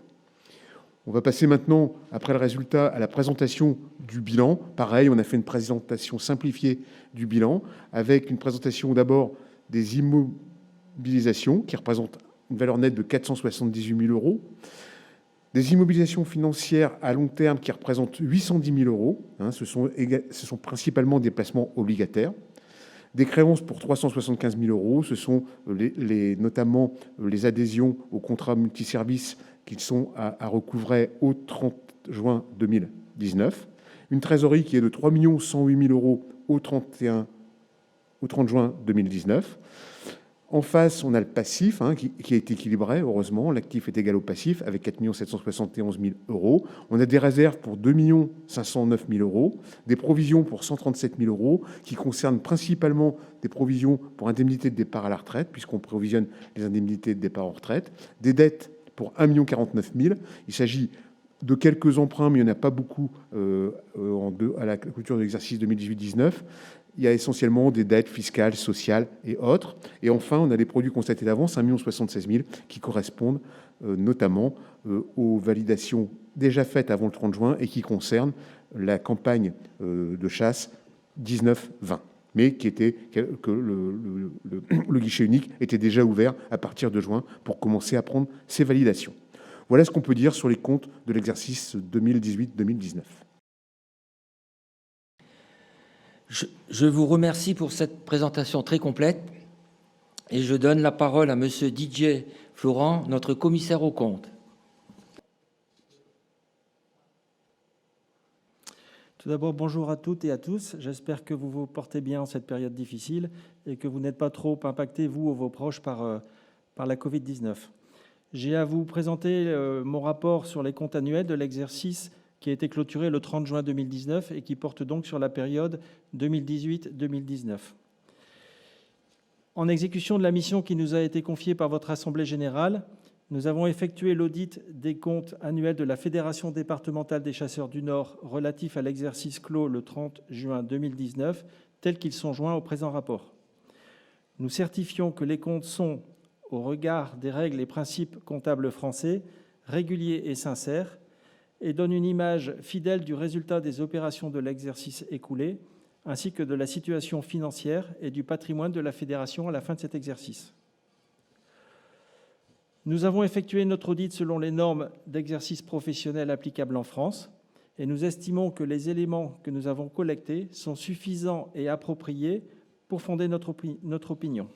On va passer maintenant, après le résultat, à la présentation du bilan. Pareil, on a fait une présentation simplifiée du bilan, avec une présentation d'abord des immobilisations qui représentent une valeur nette de 478 000 euros, des immobilisations financières à long terme qui représentent 810 000 euros. Ce sont principalement des placements obligataires. Des créances pour 375 000 euros. Ce sont notamment les adhésions aux contrats multiservices qui sont à recouvrer au 30 juin 2019. Une trésorerie qui est de 3 108 000 euros au 30 juin 2019. En face, on a le passif qui est équilibré, heureusement. L'actif est égal au passif avec 4 771 000 euros. On a des réserves pour 2 509 000 euros, des provisions pour 137 000 euros qui concernent principalement des provisions pour indemnité de départ à la retraite, puisqu'on provisionne les indemnités de départ en retraite, des dettes pour 1 049 000. Il s'agit de quelques emprunts, mais il n'y en a pas beaucoup à la clôture de l'exercice 2018-19. Il y a essentiellement des dettes fiscales, sociales et autres. Et enfin, on a les produits constatés d'avance, 1 076 000, qui correspondent notamment aux validations déjà faites avant le 30 juin et qui concernent la campagne de chasse 19-20, mais que le guichet unique était déjà ouvert à partir de juin pour commencer à prendre ces validations. Voilà ce qu'on peut dire sur les comptes de l'exercice 2018-2019. Je vous remercie pour cette présentation très complète et je donne la parole à Monsieur Didier Florent, notre commissaire aux comptes. Tout d'abord, bonjour à toutes et à tous. J'espère que vous vous portez bien en cette période difficile et que vous n'êtes pas trop impactés, vous ou vos proches, par la Covid-19. J'ai à vous présenter mon rapport sur les comptes annuels de l'exercice qui a été clôturé le 30 juin 2019 et qui porte donc sur la période 2018-2019. En exécution de la mission qui nous a été confiée par votre Assemblée générale, nous avons effectué l'audit des comptes annuels de la Fédération départementale des chasseurs du Nord relatifs à l'exercice clos le 30 juin 2019, tels qu'ils sont joints au présent rapport. Nous certifions que les comptes sont, au regard des règles et principes comptables français, réguliers et sincères, et donne une image fidèle du résultat des opérations de l'exercice écoulé, ainsi que de la situation financière et du patrimoine de la Fédération à la fin de cet exercice. Nous avons effectué notre audit selon les normes d'exercice professionnel applicables en France, et nous estimons que les éléments que nous avons collectés sont suffisants et appropriés pour fonder notre opinion.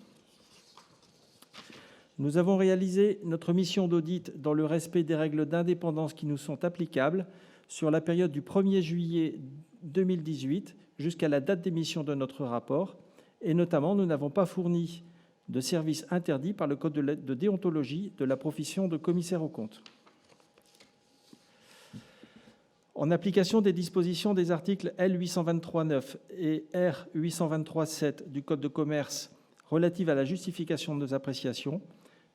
Nous avons réalisé notre mission d'audit dans le respect des règles d'indépendance qui nous sont applicables sur la période du 1er juillet 2018 jusqu'à la date d'émission de notre rapport. Et notamment, nous n'avons pas fourni de services interdits par le code de déontologie de la profession de commissaire aux comptes. En application des dispositions des articles L823.9 et R823.7 du Code de commerce relatives à la justification de nos appréciations,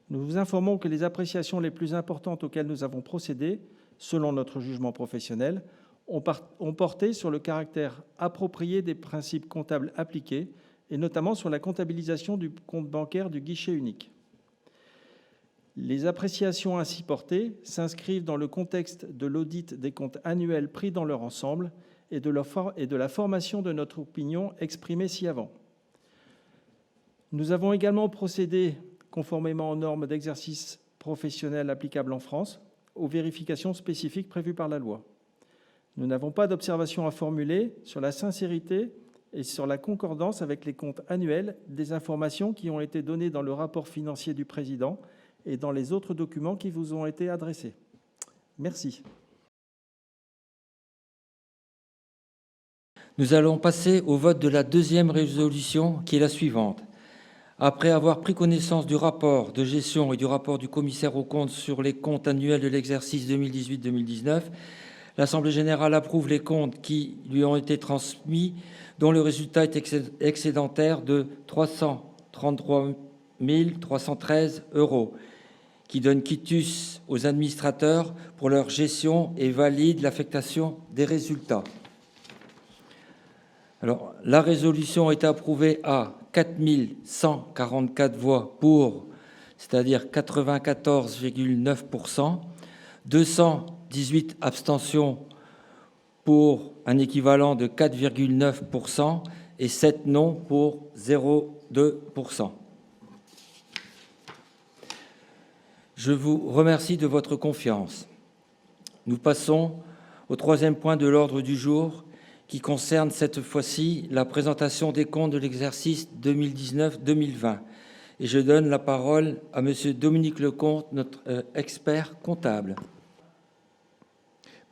nous vous informons que les appréciations les plus importantes auxquelles nous avons procédé, selon notre jugement professionnel, ont porté sur le caractère approprié des principes comptables appliqués et notamment sur la comptabilisation du compte bancaire du guichet unique. Les appréciations ainsi portées s'inscrivent dans le contexte de l'audit des comptes annuels pris dans leur ensemble et de la formation de notre opinion exprimée ci-avant. Nous avons également procédé, conformément aux normes d'exercice professionnel applicables en France, aux vérifications spécifiques prévues par la loi. Nous n'avons pas d'observation à formuler sur la sincérité et sur la concordance avec les comptes annuels des informations qui ont été données dans le rapport financier du président et dans les autres documents qui vous ont été adressés. Merci. Nous allons passer au vote de la deuxième résolution, qui est la suivante. Après avoir pris connaissance du rapport de gestion et du rapport du commissaire aux comptes sur les comptes annuels de l'exercice 2018-2019, l'Assemblée générale approuve les comptes qui lui ont été transmis, dont le résultat est excédentaire de 333 313 €, qui donne quitus aux administrateurs pour leur gestion et valide l'affectation des résultats. Alors, la résolution est approuvée à 4 144 voix pour, c'est-à-dire 94,9%, 218 abstentions pour un équivalent de 4,9% et 7 non pour 0,2%. Je vous remercie de votre confiance. Nous passons au troisième point de l'ordre du jour, qui concerne cette fois-ci la présentation des comptes de l'exercice 2019-2020. Et je donne la parole à M. Dominique Lecomte, notre expert comptable.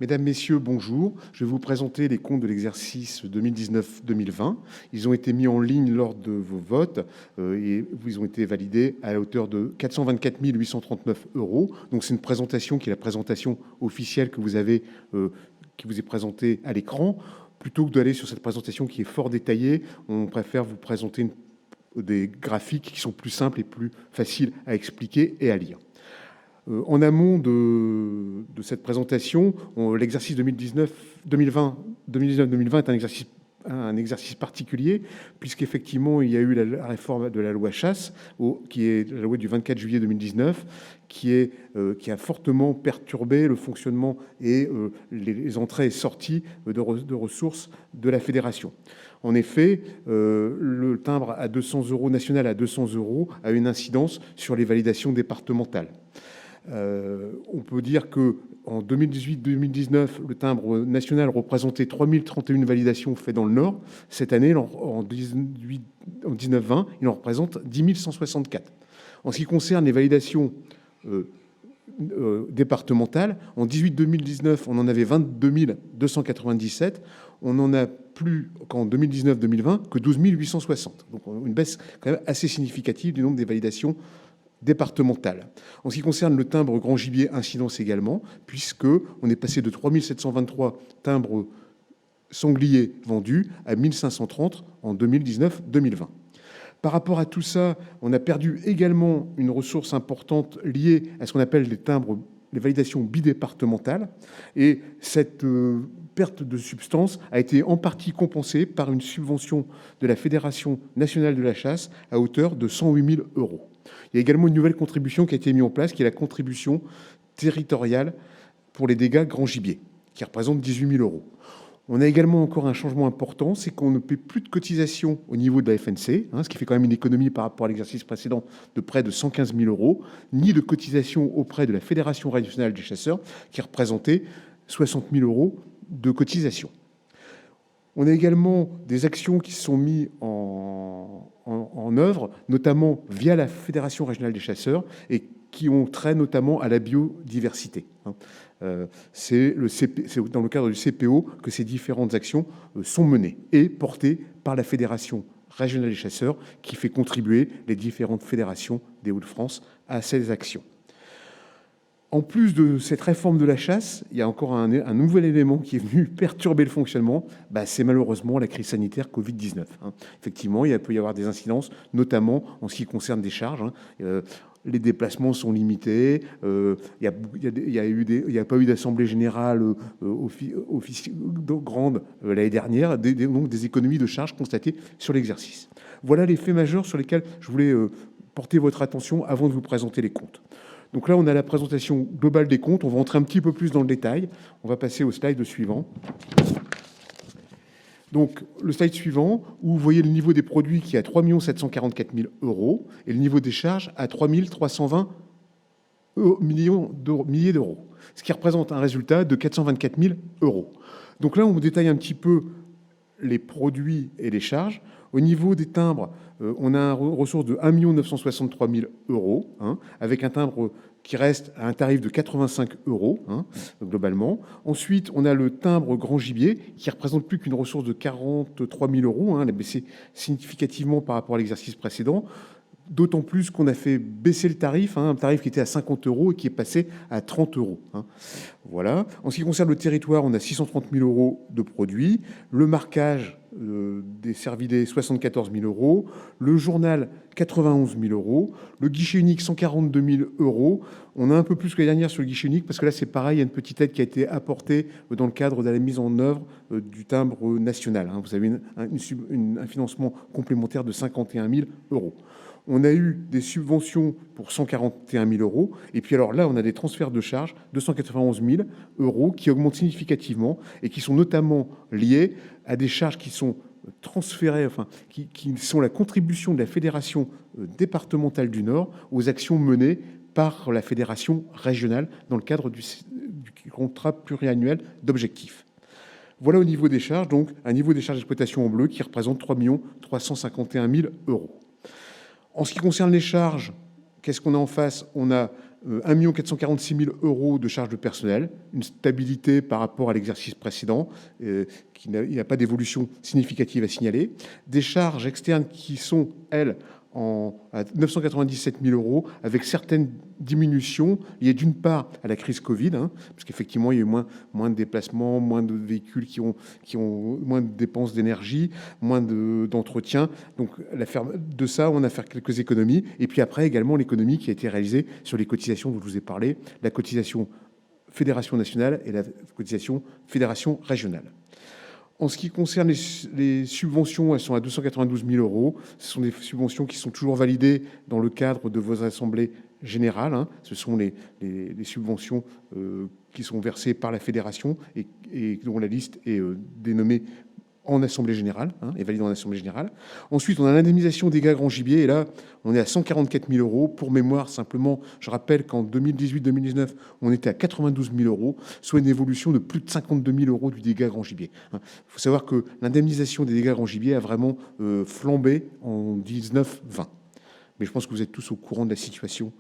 Mesdames, Messieurs, bonjour. Je vais vous présenter les comptes de l'exercice 2019-2020. Ils ont été mis en ligne lors de vos votes et ils ont été validés à la hauteur de 424 839 €. Donc c'est une présentation qui est la présentation officielle que vous avez, qui vous est présentée à l'écran. Plutôt que d'aller sur cette présentation qui est fort détaillée, on préfère vous présenter des graphiques qui sont plus simples et plus faciles à expliquer et à lire. En amont de cette présentation, l'exercice 2019-2020 est un exercice particulier, puisqu'effectivement, il y a eu la réforme de la loi Chasse, qui est la loi du 24 juillet 2019, qui a fortement perturbé le fonctionnement et les entrées et sorties de ressources de la fédération. En effet, le timbre à 200 €, national à 200 € a une incidence sur les validations départementales. On peut dire qu'en 2018-2019, le timbre national représentait 3031 validations faites dans le Nord. Cette année, en 19-20, il en représente 10 164. En ce qui concerne les validations départementales, en 2018-2019, on en avait 22 297. On n'en a plus qu'en 2019-2020 que 12 860. Donc une baisse quand même assez significative du nombre des validations départementale. En ce qui concerne le timbre grand gibier, incidence également, puisqu'on est passé de 3 723 timbres sangliers vendus à 1 530 en 2019-2020. Par rapport à tout ça, on a perdu également une ressource importante liée à ce qu'on appelle les validations bidépartementales. Et cette perte de substance a été en partie compensée par une subvention de la Fédération nationale de la chasse à hauteur de 108 000 €. Il y a également une nouvelle contribution qui a été mise en place, qui est la contribution territoriale pour les dégâts grand gibier, qui représente 18 000 €. On a également encore un changement important, c'est qu'on ne paie plus de cotisations au niveau de la FNC, ce qui fait quand même une économie par rapport à l'exercice précédent de près de 115 000 €, ni de cotisations auprès de la Fédération régionale des chasseurs, qui représentait 60 000 € de cotisations. On a également des actions qui sont mises en œuvre, notamment via la Fédération régionale des chasseurs, et qui ont trait notamment à la biodiversité. C'est dans le cadre du CPO que ces différentes actions sont menées et portées par la Fédération régionale des chasseurs, qui fait contribuer les différentes fédérations des Hauts-de-France à ces actions. En plus de cette réforme de la chasse, il y a encore un nouvel élément qui est venu perturber le fonctionnement, c'est malheureusement la crise sanitaire Covid-19. Effectivement, il peut y avoir des incidences, notamment en ce qui concerne des charges. Les déplacements sont limités, il n'y a pas eu d'assemblée générale grande l'année dernière, donc des économies de charges constatées sur l'exercice. Voilà les faits majeurs sur lesquels je voulais porter votre attention avant de vous présenter les comptes. Donc là, on a la présentation globale des comptes. On va entrer un petit peu plus dans le détail. On va passer au slide suivant. Donc, le slide suivant, où vous voyez le niveau des produits qui est à 3 744 000 € et le niveau des charges à 3 320 milliers d'euros, ce qui représente un résultat de 424 000 €. Donc là, on détaille un petit peu les produits et les charges. Au niveau des timbres, on a une ressource de 1 963 000 €, avec un timbre qui reste à un tarif de 85 € globalement. Ensuite, on a le timbre grand gibier qui représente plus qu'une ressource de 43 000 €. Elle a baissé significativement par rapport à l'exercice précédent. D'autant plus qu'on a fait baisser le tarif, un tarif qui était à 50 € et qui est passé à 30 €. Voilà. En ce qui concerne le territoire, on a 630 000 € de produits. Le marquage des cervidés, 74 000 €. Le journal, 91 000 €. Le guichet unique, 142 000 €. On a un peu plus que l'année dernière sur le guichet unique parce que là, c'est pareil, il y a une petite aide qui a été apportée dans le cadre de la mise en œuvre du timbre national. Vous avez un financement complémentaire de 51 000 €. On a eu des subventions pour 141 000 €. Et puis alors là, on a des transferts de charges, 291 000 € qui augmentent significativement et qui sont notamment liés à des charges qui sont transférées, qui sont la contribution de la Fédération départementale du Nord aux actions menées par la Fédération régionale dans le cadre du contrat pluriannuel d'objectifs. Voilà au niveau des charges, donc un niveau des charges d'exploitation en bleu qui représente 3 351 000 €. En ce qui concerne les charges, qu'est-ce qu'on a en face? On a 1 446 000 € de charges de personnel, une stabilité par rapport à l'exercice précédent, il n'y a pas d'évolution significative à signaler. Des charges externes qui sont, elles, à 997 000 € avec certaines diminutions liées d'une part à la crise Covid, parce qu'effectivement il y a eu moins de déplacements, moins de véhicules qui ont moins de dépenses d'énergie, moins d'entretien. Donc de ça, on a fait quelques économies. Et puis après également l'économie qui a été réalisée sur les cotisations dont je vous ai parlé, la cotisation Fédération nationale et la cotisation Fédération régionale. En ce qui concerne les subventions, elles sont à 292 000 €. Ce sont des subventions qui sont toujours validées dans le cadre de vos assemblées générales. Ce sont les subventions qui sont versées par la fédération et dont la liste est dénommée en assemblée générale, et validée en assemblée générale. Ensuite, on a l'indemnisation des dégâts grand gibier, et là, on est à 144 000 €. Pour mémoire, simplement, je rappelle qu'en 2018-2019, on était à 92 000 €, soit une évolution de plus de 52 000 € du dégât grand gibier. Il faut savoir que l'indemnisation des dégâts grand gibier a vraiment flambé en 19-20. Mais je pense que vous êtes tous au courant de la situation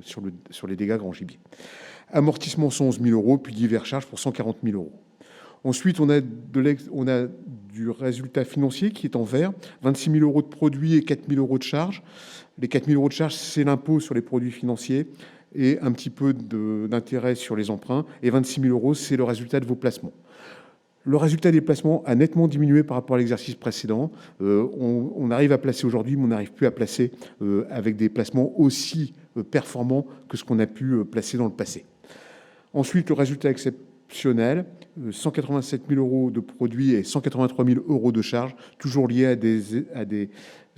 sur les dégâts grand gibier. Amortissement 111 000 €, puis divers charges pour 140 000 €. Ensuite, on a du résultat financier qui est en vert, 26 000 € de produits et 4 000 € de charges. Les 4 000 € de charges, c'est l'impôt sur les produits financiers et un petit peu d'intérêt sur les emprunts. Et 26 000 €, c'est le résultat de vos placements. Le résultat des placements a nettement diminué par rapport à l'exercice précédent. On arrive à placer aujourd'hui, mais on n'arrive plus à placer avec des placements aussi performants que ce qu'on a pu placer dans le passé. Ensuite, le résultat exceptionnel, 187 000 € de produits et 183 000 € de charges, toujours liés à des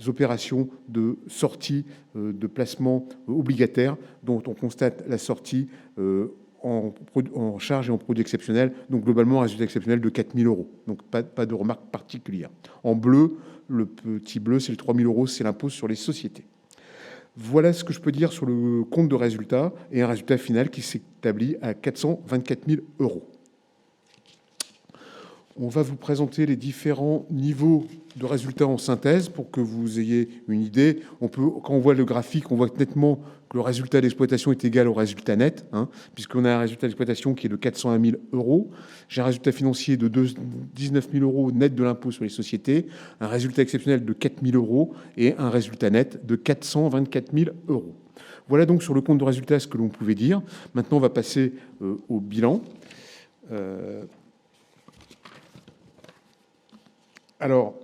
opérations de sortie de placement obligataires dont on constate la sortie en charge et en produits exceptionnels. Donc globalement, un résultat exceptionnel de 4 000 €. Donc pas de remarque particulière. En bleu, le petit bleu, c'est le 3 000 €, c'est l'impôt sur les sociétés. Voilà ce que je peux dire sur le compte de résultat et un résultat final qui s'établit à 424 000 €. On va vous présenter les différents niveaux de résultats en synthèse pour que vous ayez une idée. Quand on voit le graphique, on voit nettement que le résultat d'exploitation est égal au résultat net, puisqu'on a un résultat d'exploitation qui est de 401 000 euros. J'ai un résultat financier de 19 000 euros net de l'impôt sur les sociétés, un résultat exceptionnel de 4 000 euros et un résultat net de 424 000 euros. Voilà donc sur le compte de résultat ce que l'on pouvait dire. Maintenant, on va passer au bilan. Alors,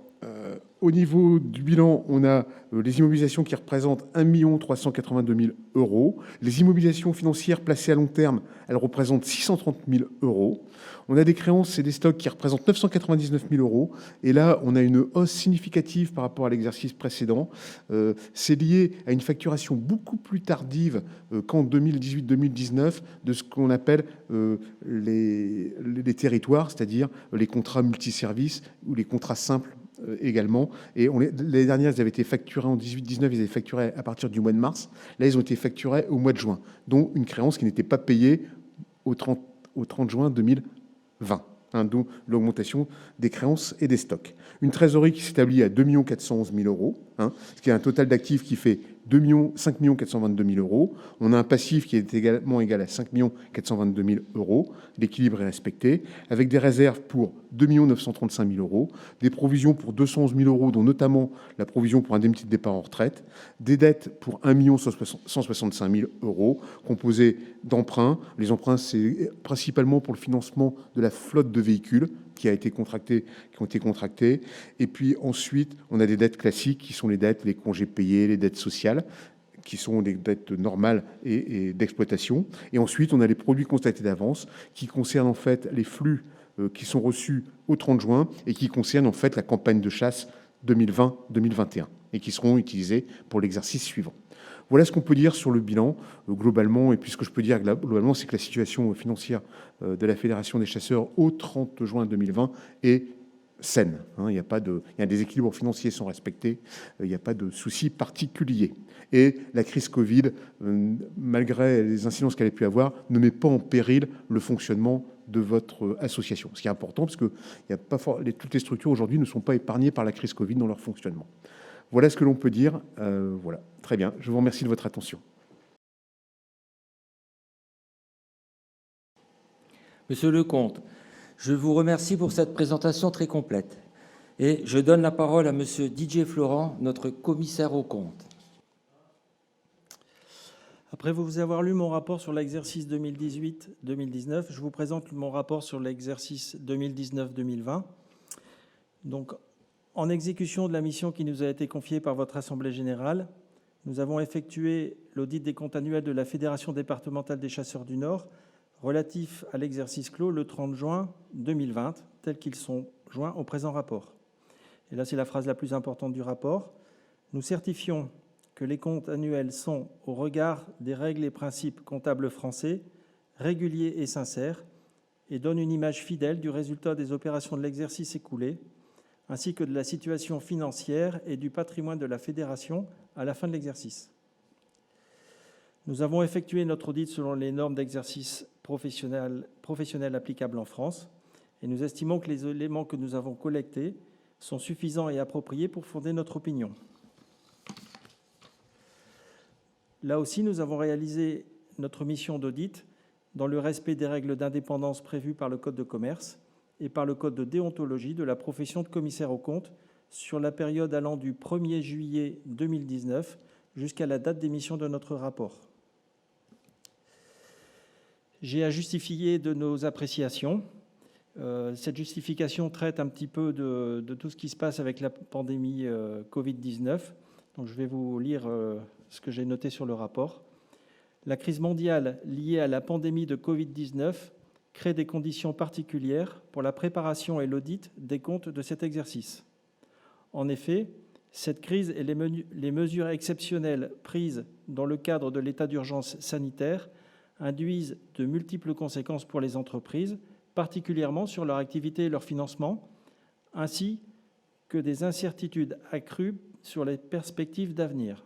au niveau du bilan, on a les immobilisations qui représentent 1 382 000 euros. Les immobilisations financières placées à long terme, elles représentent 630 000 euros. On a des créances et des stocks qui représentent 999 000 euros. Et là, on a une hausse significative par rapport à l'exercice précédent. C'est lié à une facturation beaucoup plus tardive qu'en 2018-2019 de ce qu'on appelle les territoires, c'est-à-dire les contrats multiservices ou les contrats simples également. Et les dernières, elles avaient été facturées en 18-19, ils avaient facturé à partir du mois de mars. Là, ils ont été facturés au mois de juin, dont une créance qui n'était pas payée au 30 juin 2020, d'où l'augmentation des créances et des stocks. Une trésorerie qui s'établit à 2 411 000 euros, ce qui est un total d'actifs qui fait 5 422 000 euros. On a un passif qui est également égal à 5 422 000 euros. L'équilibre est respecté, avec des réserves pour 2 935 000 euros, des provisions pour 211 000 euros, dont notamment la provision pour indemnité de départ en retraite, des dettes pour 1 165 000 euros, composées d'emprunts. Les emprunts, c'est principalement pour le financement de la flotte de véhicules qui ont été contractés. Et puis ensuite, on a des dettes classiques qui sont les dettes, les congés payés, les dettes sociales, qui sont des dettes normales et d'exploitation. Et ensuite, on a les produits constatés d'avance qui concernent en fait les flux qui sont reçus au 30 juin et qui concernent en fait la campagne de chasse 2020-2021 et qui seront utilisés pour l'exercice suivant. Voilà ce qu'on peut dire sur le bilan globalement. Et puis ce que je peux dire globalement, c'est que la situation financière de la Fédération des chasseurs au 30 juin 2020 est saine. Il y a des équilibres financiers sont respectés, il n'y a pas de soucis particuliers. Et la crise Covid, malgré les incidences qu'elle a pu avoir, ne met pas en péril le fonctionnement de votre association. Ce qui est important, parce que toutes les structures aujourd'hui ne sont pas épargnées par la crise Covid dans leur fonctionnement. Voilà ce que l'on peut dire. Voilà. Très bien. Je vous remercie de votre attention. Monsieur Lecomte, je vous remercie pour cette présentation très complète. Et je donne la parole à Monsieur Didier Florent, notre commissaire aux comptes. Après vous avoir lu mon rapport sur l'exercice 2018-2019, je vous présente mon rapport sur l'exercice 2019-2020. Donc, en exécution de la mission qui nous a été confiée par votre Assemblée générale, nous avons effectué l'audit des comptes annuels de la Fédération départementale des chasseurs du Nord relatif à l'exercice clos le 30 juin 2020, tels qu'ils sont joints au présent rapport. Et là, c'est la phrase la plus importante du rapport. Nous certifions que les comptes annuels sont, au regard des règles et principes comptables français, réguliers et sincères, et donnent une image fidèle du résultat des opérations de l'exercice écoulé, ainsi que de la situation financière et du patrimoine de la Fédération à la fin de l'exercice. Nous avons effectué notre audit selon les normes d'exercice professionnel applicables en France, et nous estimons que les éléments que nous avons collectés sont suffisants et appropriés pour fonder notre opinion. Là aussi, nous avons réalisé notre mission d'audit dans le respect des règles d'indépendance prévues par le Code de commerce et par le Code de déontologie de la profession de commissaire aux comptes sur la période allant du 1er juillet 2019 jusqu'à la date d'émission de notre rapport. J'ai à justifier de nos appréciations. Cette justification traite un petit peu de tout ce qui se passe avec la pandémie Covid-19. Donc, je vais vous lire ce que j'ai noté sur le rapport. La crise mondiale liée à la pandémie de Covid-19 crée des conditions particulières pour la préparation et l'audit des comptes de cet exercice. En effet, cette crise et les mesures exceptionnelles prises dans le cadre de l'état d'urgence sanitaire induisent de multiples conséquences pour les entreprises, particulièrement sur leur activité et leur financement, ainsi que des incertitudes accrues sur les perspectives d'avenir.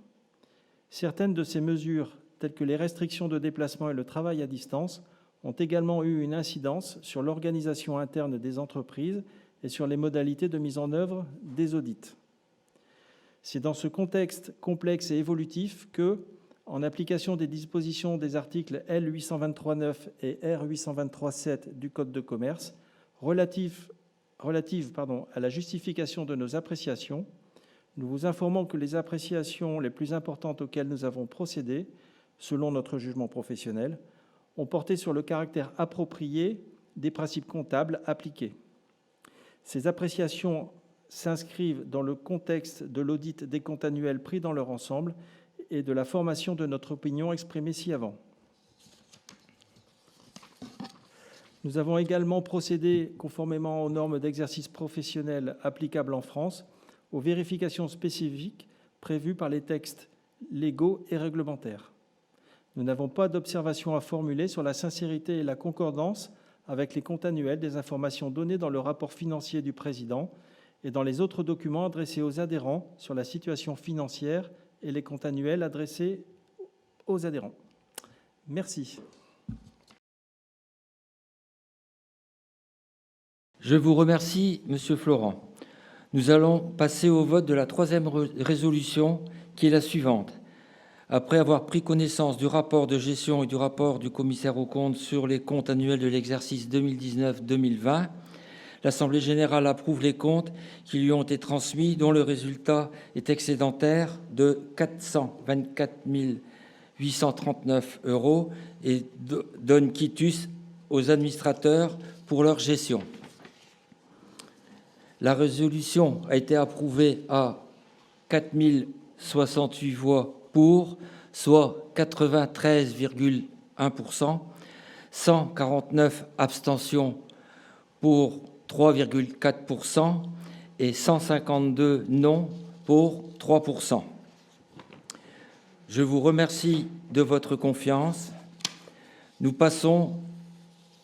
Certaines de ces mesures, telles que les restrictions de déplacement et le travail à distance, ont également eu une incidence sur l'organisation interne des entreprises et sur les modalités de mise en œuvre des audits. C'est dans ce contexte complexe et évolutif que, en application des dispositions des articles L. 823-9 et R. 823-7 du Code de commerce, relatives à la justification de nos appréciations, nous vous informons que les appréciations les plus importantes auxquelles nous avons procédé, selon notre jugement professionnel, ont porté sur le caractère approprié des principes comptables appliqués. Ces appréciations s'inscrivent dans le contexte de l'audit des comptes annuels pris dans leur ensemble et de la formation de notre opinion exprimée ci-avant. Nous avons également procédé, conformément aux normes d'exercice professionnel applicables en France, aux vérifications spécifiques prévues par les textes légaux et réglementaires. Nous n'avons pas d'observation à formuler sur la sincérité et la concordance avec les comptes annuels des informations données dans le rapport financier du président et dans les autres documents adressés aux adhérents sur la situation financière et les comptes annuels adressés aux adhérents. Merci. Je vous remercie, Monsieur Florent. Nous allons passer au vote de la troisième résolution, qui est la suivante. Après avoir pris connaissance du rapport de gestion et du rapport du commissaire aux comptes sur les comptes annuels de l'exercice 2019-2020, l'Assemblée générale approuve les comptes qui lui ont été transmis, dont le résultat est excédentaire de 424 839 € et donne quitus aux administrateurs pour leur gestion. La résolution a été approuvée à 4068 voix pour, soit 93,1%, 149 abstentions pour 3,4% et 152 non pour 3%. Je vous remercie de votre confiance. Nous passons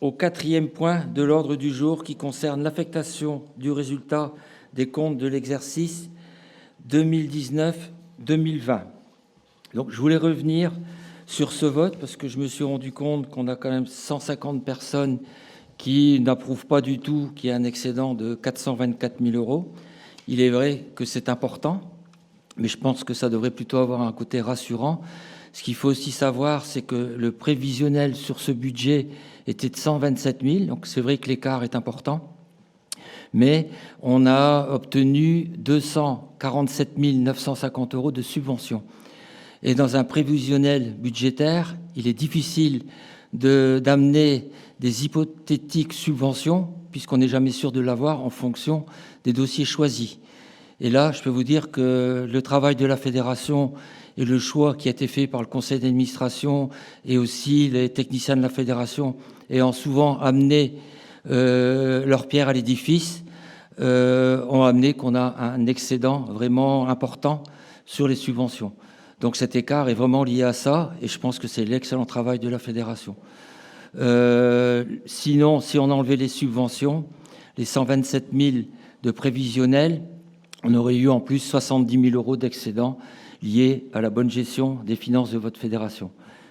au quatrième point de l'ordre du jour qui concerne l'affectation du résultat des comptes de l'exercice 2019-2020. Donc, je voulais revenir sur ce vote parce que je me suis rendu compte qu'on a quand même 150 personnes qui n'approuvent pas du tout qu'il y ait un excédent de 424 000 €. Il est vrai que c'est important, mais je pense que ça devrait plutôt avoir un côté rassurant. Ce qu'il faut aussi savoir, c'est que le prévisionnel sur ce budget était de 127 000, donc c'est vrai que l'écart est important, mais on a obtenu 247 950 € de subventions. Et dans un prévisionnel budgétaire, il est difficile d'amener des hypothétiques subventions, puisqu'on n'est jamais sûr de l'avoir en fonction des dossiers choisis. Et là, je peux vous dire que le travail de la fédération et le choix qui a été fait par le conseil d'administration et aussi les techniciens de la fédération ayant souvent amené leur pierre à l'édifice, ont amené qu'on a un excédent vraiment important sur les subventions. Donc cet écart est vraiment lié à ça, et je pense que c'est l'excellent travail de la fédération. Sinon, si on enlevait les subventions, les 127 000 de prévisionnel, on aurait eu en plus 70 000 € d'excédent liés à la bonne gestion des finances de votre fédération.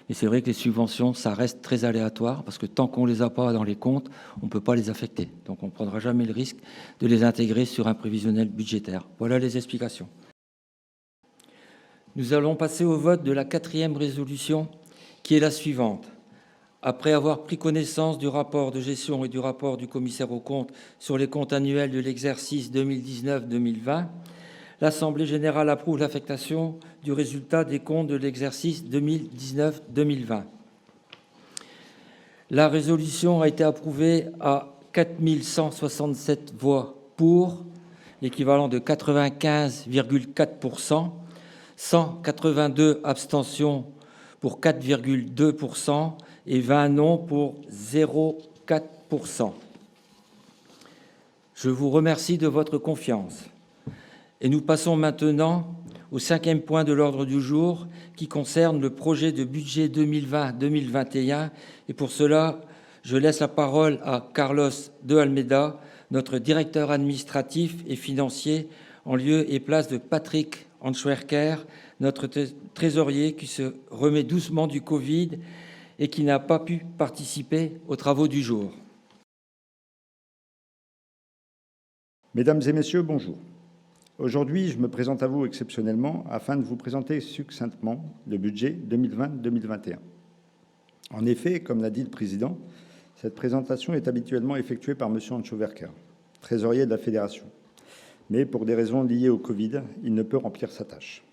Et c'est vrai que les subventions, ça reste très aléatoire, parce que tant qu'on ne les a pas dans les comptes, on ne peut pas les affecter. Donc on ne prendra jamais le risque de les intégrer sur un prévisionnel budgétaire. Voilà les explications. Nous allons passer au vote de la quatrième résolution, qui est la suivante. Après avoir pris connaissance du rapport de gestion et du rapport du commissaire aux comptes sur les comptes annuels de l'exercice 2019-2020, l'Assemblée générale approuve l'affectation du résultat des comptes de l'exercice 2019-2020. La résolution a été approuvée à 4167 voix pour, l'équivalent de 95,4%, 182 abstentions pour 4,2% et 20 non pour 0,4%. Je vous remercie de votre confiance. Et nous passons maintenant au cinquième point de l'ordre du jour qui concerne le projet de budget 2020-2021. Et pour cela, je laisse la parole à Carlos de Almeida, notre directeur administratif et financier, en lieu et place de Patrick Anschwerker, notre trésorier qui se remet doucement du Covid et qui n'a pas pu participer aux travaux du jour. Mesdames et messieurs, bonjour. Aujourd'hui, je me présente à vous exceptionnellement afin de vous présenter succinctement le budget 2020-2021. En effet, comme l'a dit le Président, cette présentation est habituellement effectuée par M. Ancho-Verker, trésorier de la Fédération. Mais pour des raisons liées au Covid, il ne peut remplir sa tâche.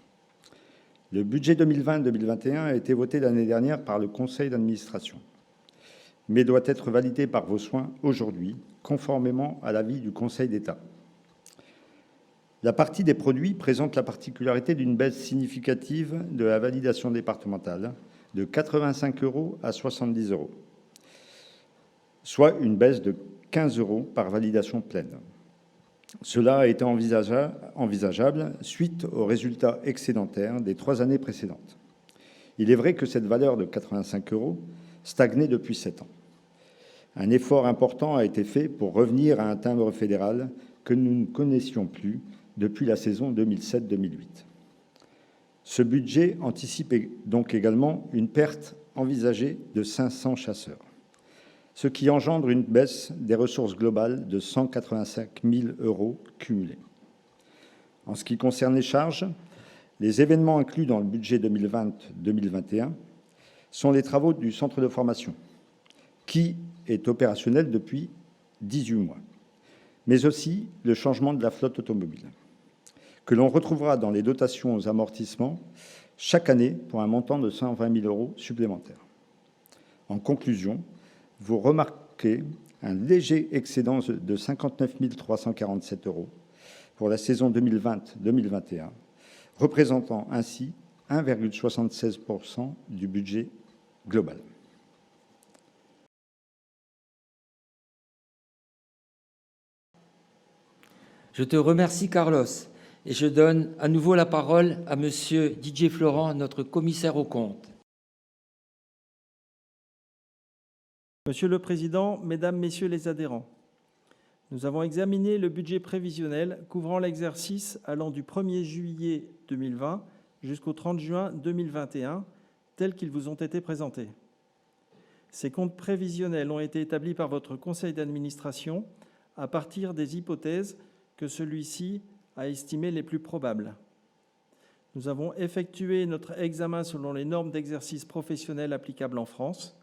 Le budget 2020-2021 a été voté l'année dernière par le Conseil d'administration, mais doit être validé par vos soins aujourd'hui, conformément à l'avis du Conseil d'État. La partie des produits présente la particularité d'une baisse significative de la validation départementale de 85 € à 70 €, soit une baisse de 15 € par validation pleine. Cela a été envisageable suite aux résultats excédentaires des 3 années précédentes. Il est vrai que cette valeur de 85 € stagnait depuis 7 ans. Un effort important a été fait pour revenir à un timbre fédéral que nous ne connaissions plus depuis la saison 2007-2008. Ce budget anticipe donc également une perte envisagée de 500 chasseurs, ce qui engendre une baisse des ressources globales de 185 000 € cumulés. En ce qui concerne les charges, les événements inclus dans le budget 2020-2021 sont les travaux du centre de formation, qui est opérationnel depuis 18 mois, mais aussi le changement de la flotte automobile, que l'on retrouvera dans les dotations aux amortissements chaque année pour un montant de 120 000 € supplémentaires. En conclusion, vous remarquez un léger excédent de 59 347 € pour la saison 2020-2021, représentant ainsi 1,76% du budget global. Je te remercie, Carlos, et je donne à nouveau la parole à Monsieur Didier Florent, notre commissaire aux comptes. Monsieur le Président, Mesdames, Messieurs les adhérents, nous avons examiné le budget prévisionnel couvrant l'exercice allant du 1er juillet 2020 jusqu'au 30 juin 2021, tels qu'ils vous ont été présentés. Ces comptes prévisionnels ont été établis par votre conseil d'administration à partir des hypothèses que celui-ci a estimées les plus probables. Nous avons effectué notre examen selon les normes d'exercice professionnel applicables en France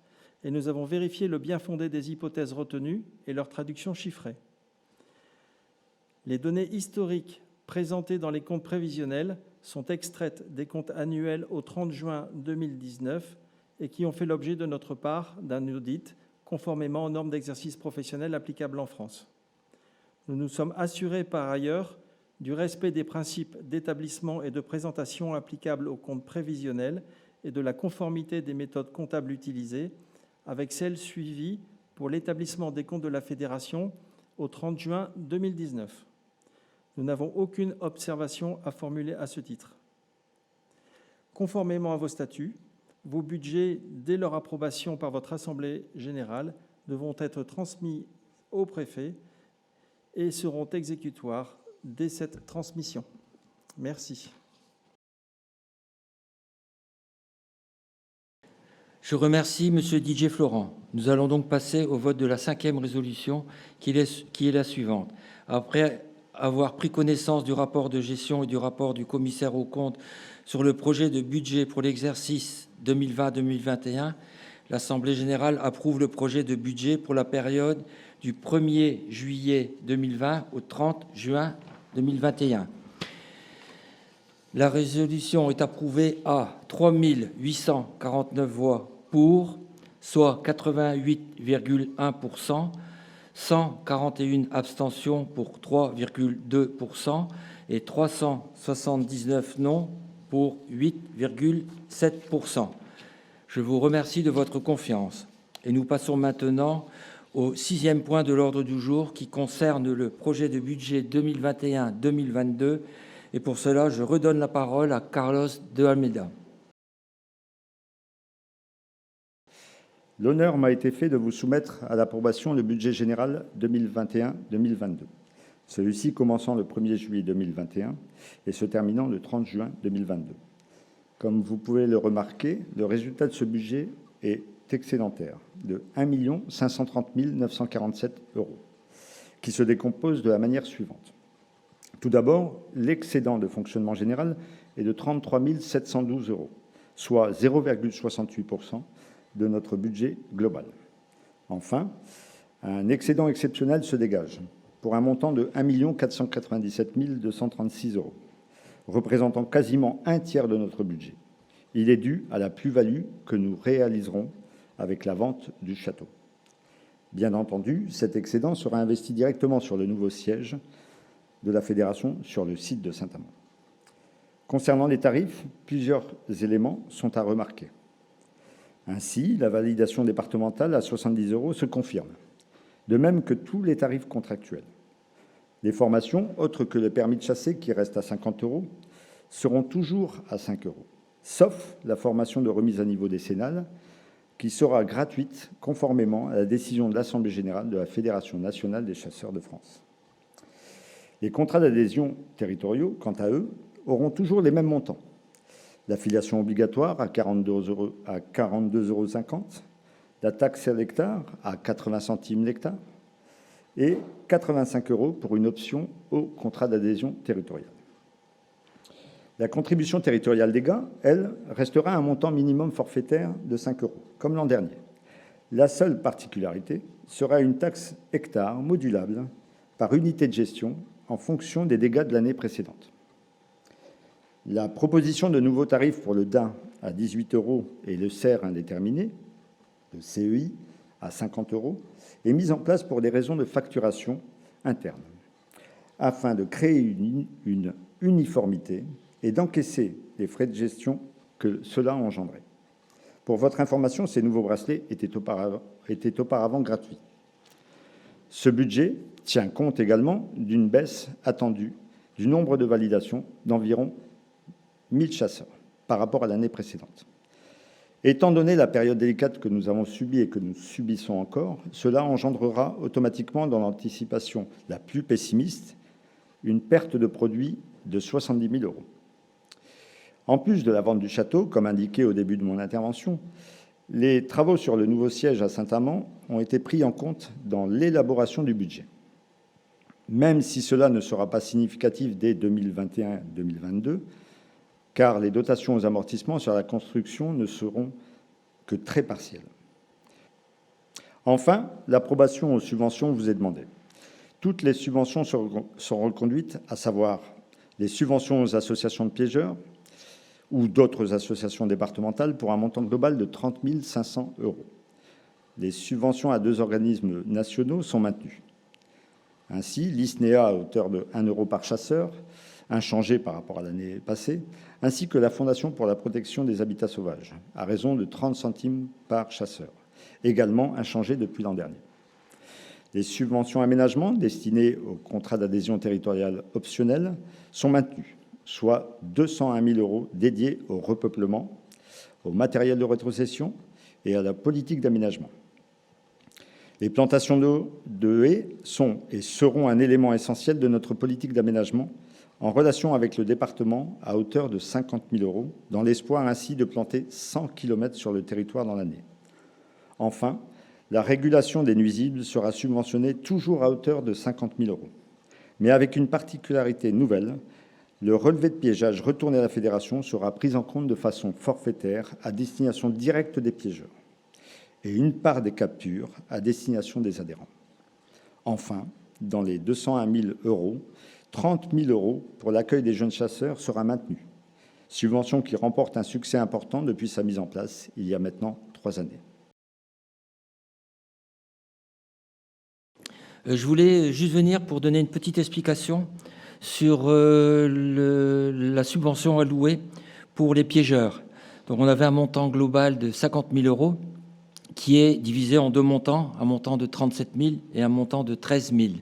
et nous avons vérifié le bien-fondé des hypothèses retenues et leur traduction chiffrée. Les données historiques présentées dans les comptes prévisionnels sont extraites des comptes annuels au 30 juin 2019 et qui ont fait l'objet de notre part d'un audit conformément aux normes d'exercice professionnel applicables en France. Nous nous sommes assurés par ailleurs du respect des principes d'établissement et de présentation applicables aux comptes prévisionnels et de la conformité des méthodes comptables utilisées avec celles suivies pour l'établissement des comptes de la Fédération au 30 juin 2019. Nous n'avons aucune observation à formuler à ce titre. Conformément à vos statuts, vos budgets, dès leur approbation par votre Assemblée générale, devront être transmis au préfet et seront exécutoires dès cette transmission. Merci. Je remercie M. Didier Florent. Nous allons donc passer au vote de la 5e résolution, qui est la suivante. Après avoir pris connaissance du rapport de gestion et du rapport du commissaire aux comptes sur le projet de budget pour l'exercice 2020-2021, l'Assemblée générale approuve le projet de budget pour la période du 1er juillet 2020 au 30 juin 2021. La résolution est approuvée à 3 849 voix pour, soit 88,1%, 141 abstentions pour 3,2% et 379 non pour 8,7%. Je vous remercie de votre confiance. Et nous passons maintenant au 6e point de l'ordre du jour qui concerne le projet de budget 2021-2022. Et pour cela, je redonne la parole à Carlos de Almeida. L'honneur m'a été fait de vous soumettre à l'approbation le budget général 2021-2022. Celui-ci commençant le 1er juillet 2021 et se terminant le 30 juin 2022. Comme vous pouvez le remarquer, le résultat de ce budget est excédentaire de 1 530 947 €, qui se décompose de la manière suivante. Tout d'abord, l'excédent de fonctionnement général est de 33 712 €, soit 0,68% de notre budget global. Enfin, un excédent exceptionnel se dégage pour un montant de 1 497 236 €, représentant quasiment un tiers de notre budget. Il est dû à la plus-value que nous réaliserons avec la vente du château. Bien entendu, cet excédent sera investi directement sur le nouveau siège de la Fédération sur le site de Saint-Amand. Concernant les tarifs, plusieurs éléments sont à remarquer. Ainsi, la validation départementale à 70 € se confirme, de même que tous les tarifs contractuels. Les formations, autres que le permis de chasser qui reste à 50 €, seront toujours à 5 €, sauf la formation de remise à niveau décennale, qui sera gratuite conformément à la décision de l'Assemblée générale de la Fédération nationale des chasseurs de France. Les contrats d'adhésion territoriaux, quant à eux, auront toujours les mêmes montants. L'affiliation obligatoire à 42,50 €, la taxe à l'hectare à 80 centimes l'hectare et 85 € pour une option au contrat d'adhésion territoriale. La contribution territoriale des gars, elle, restera à un montant minimum forfaitaire de 5 €, comme l'an dernier. La seule particularité sera une taxe hectare modulable par unité de gestion en fonction des dégâts de l'année précédente. La proposition de nouveaux tarifs pour le daim à 18 € et le cerf indéterminé, le CEI, à 50 € est mise en place pour des raisons de facturation interne, afin de créer une uniformité et d'encaisser les frais de gestion que cela engendrait. Pour votre information, ces nouveaux bracelets étaient auparavant gratuits. Ce budget tient compte également d'une baisse attendue du nombre de validations d'environ 1000 chasseurs par rapport à l'année précédente. Étant donné la période délicate que nous avons subie et que nous subissons encore, cela engendrera automatiquement, dans l'anticipation la plus pessimiste, une perte de produits de 70 000 €. En plus de la vente du château, comme indiqué au début de mon intervention, les travaux sur le nouveau siège à Saint-Amand ont été pris en compte dans l'élaboration du budget. Même si cela ne sera pas significatif dès 2021-2022, car les dotations aux amortissements sur la construction ne seront que très partielles. Enfin, l'approbation aux subventions vous est demandée. Toutes les subventions seront reconduites, à savoir les subventions aux associations de piégeurs ou d'autres associations départementales pour un montant global de 30 500 €. Les subventions à 2 organismes nationaux sont maintenues. Ainsi, l'ISNEA à hauteur de 1 € par chasseur, inchangé par rapport à l'année passée, ainsi que la Fondation pour la protection des habitats sauvages, à raison de 30 centimes par chasseur, également inchangé depuis l'an dernier. Les subventions aménagement destinées au contrat d'adhésion territoriale optionnel sont maintenues, soit 201 000 € dédiés au repeuplement, au matériel de rétrocession et à la politique d'aménagement. Les plantations de haies sont et seront un élément essentiel de notre politique d'aménagement en relation avec le département à hauteur de 50 000 €, dans l'espoir ainsi de planter 100 km sur le territoire dans l'année. Enfin, la régulation des nuisibles sera subventionnée toujours à hauteur de 50 000 €, mais avec une particularité nouvelle, le relevé de piégeage retourné à la Fédération sera pris en compte de façon forfaitaire à destination directe des piégeurs et une part des captures à destination des adhérents. Enfin, dans les 201 000 €, 30 000 € pour l'accueil des jeunes chasseurs sera maintenu, subvention qui remporte un succès important depuis sa mise en place il y a maintenant 3 années. Je voulais juste venir pour donner une petite explication sur la subvention allouée pour les piégeurs. Donc on avait un montant global de 50 000 € qui est divisé en 2 montants, un montant de 37 000 et un montant de 13 000.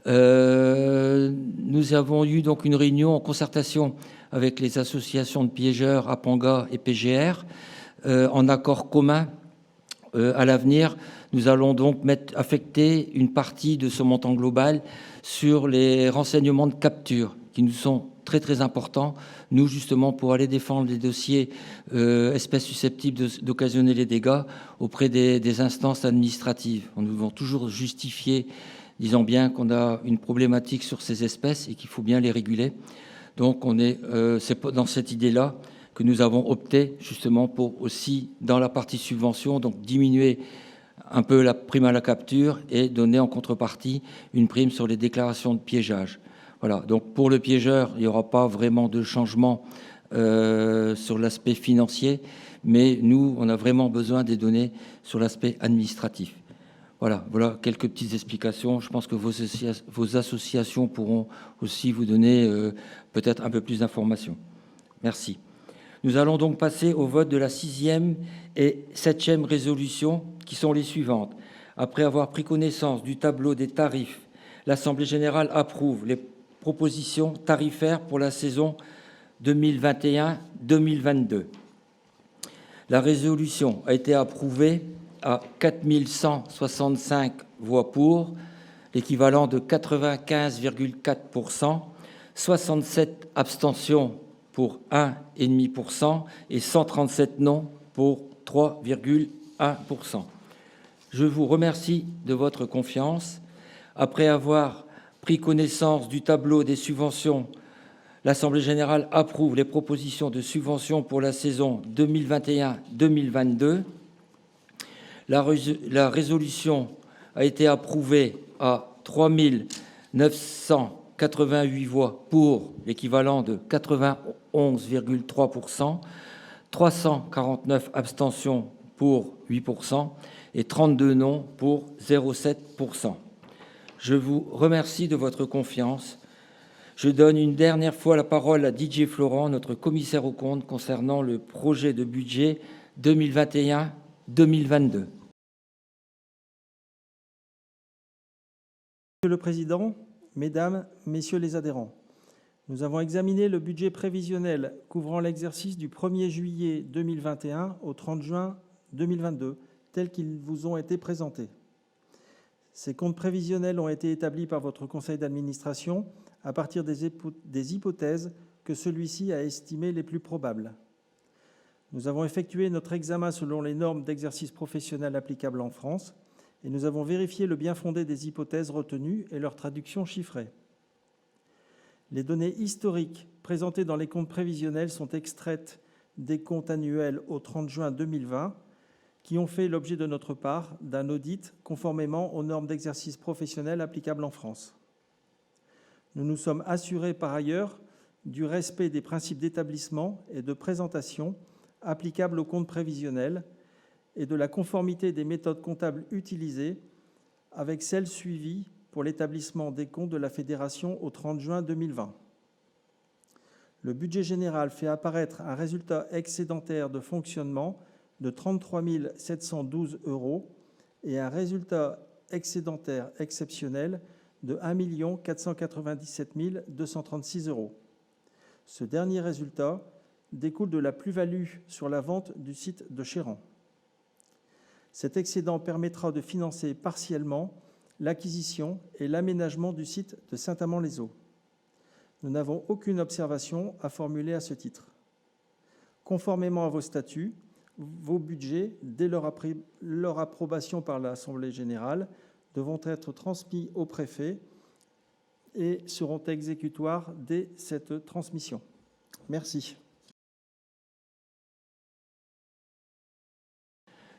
Nous avons eu donc une réunion en concertation avec les associations de piégeurs APANGA et PGR en accord commun. À l'avenir, nous allons donc affecter une partie de ce montant global sur les renseignements de capture qui nous sont très très important, nous justement pour aller défendre les dossiers espèces susceptibles d'occasionner les dégâts auprès des instances administratives. Nous devons toujours justifier, disons bien qu'on a une problématique sur ces espèces et qu'il faut bien les réguler. Donc c'est dans cette idée-là que nous avons opté justement pour aussi, dans la partie subvention, donc diminuer un peu la prime à la capture et donner en contrepartie une prime sur les déclarations de piégeage. Voilà, donc pour le piégeur, il n'y aura pas vraiment de changement sur l'aspect financier, mais nous, on a vraiment besoin des données sur l'aspect administratif. Voilà quelques petites explications. Je pense que vos associations pourront aussi vous donner peut-être un peu plus d'informations. Merci. Nous allons donc passer au vote de la 6e et 7e résolution, qui sont les suivantes. Après avoir pris connaissance du tableau des tarifs, l'Assemblée générale approuve les propositions tarifaires pour la saison 2021-2022. La résolution a été approuvée à 4165 voix pour, l'équivalent de 95,4%, 67 abstentions pour 1,5% et 137 non pour 3,1%. Je vous remercie de votre confiance. Après avoir pris connaissance du tableau des subventions, l'Assemblée générale approuve les propositions de subventions pour la saison 2021-2022. La résolution a été approuvée à 3988 voix pour, l'équivalent de 91,3%, 349 abstentions pour 8% et 32 non pour 0,7%. Je vous remercie de votre confiance. Je donne une dernière fois la parole à Didier Florent, notre commissaire aux comptes, concernant le projet de budget 2021-2022. Monsieur le Président, Mesdames, Messieurs les adhérents, nous avons examiné le budget prévisionnel couvrant l'exercice du 1er juillet 2021 au 30 juin 2022, tels qu'ils vous ont été présentés. Ces comptes prévisionnels ont été établis par votre conseil d'administration à partir des hypothèses que celui-ci a estimées les plus probables. Nous avons effectué notre examen selon les normes d'exercice professionnel applicables en France et nous avons vérifié le bien-fondé des hypothèses retenues et leur traduction chiffrée. Les données historiques présentées dans les comptes prévisionnels sont extraites des comptes annuels au 30 juin 2020 qui ont fait l'objet de notre part d'un audit conformément aux normes d'exercice professionnel applicables en France. Nous nous sommes assurés par ailleurs du respect des principes d'établissement et de présentation applicables aux comptes prévisionnels et de la conformité des méthodes comptables utilisées avec celles suivies pour l'établissement des comptes de la Fédération au 30 juin 2020. Le budget général fait apparaître un résultat excédentaire de fonctionnement de 33 712 € et un résultat excédentaire exceptionnel de 1 497 236 €. Ce dernier résultat découle de la plus-value sur la vente du site de Chéran. Cet excédent permettra de financer partiellement l'acquisition et l'aménagement du site de Saint-Amand-les-Eaux. Nous n'avons aucune observation à formuler à ce titre. Conformément à vos statuts, vos budgets, dès leur approbation par l'Assemblée générale, devront être transmis au préfet et seront exécutoires dès cette transmission. Merci.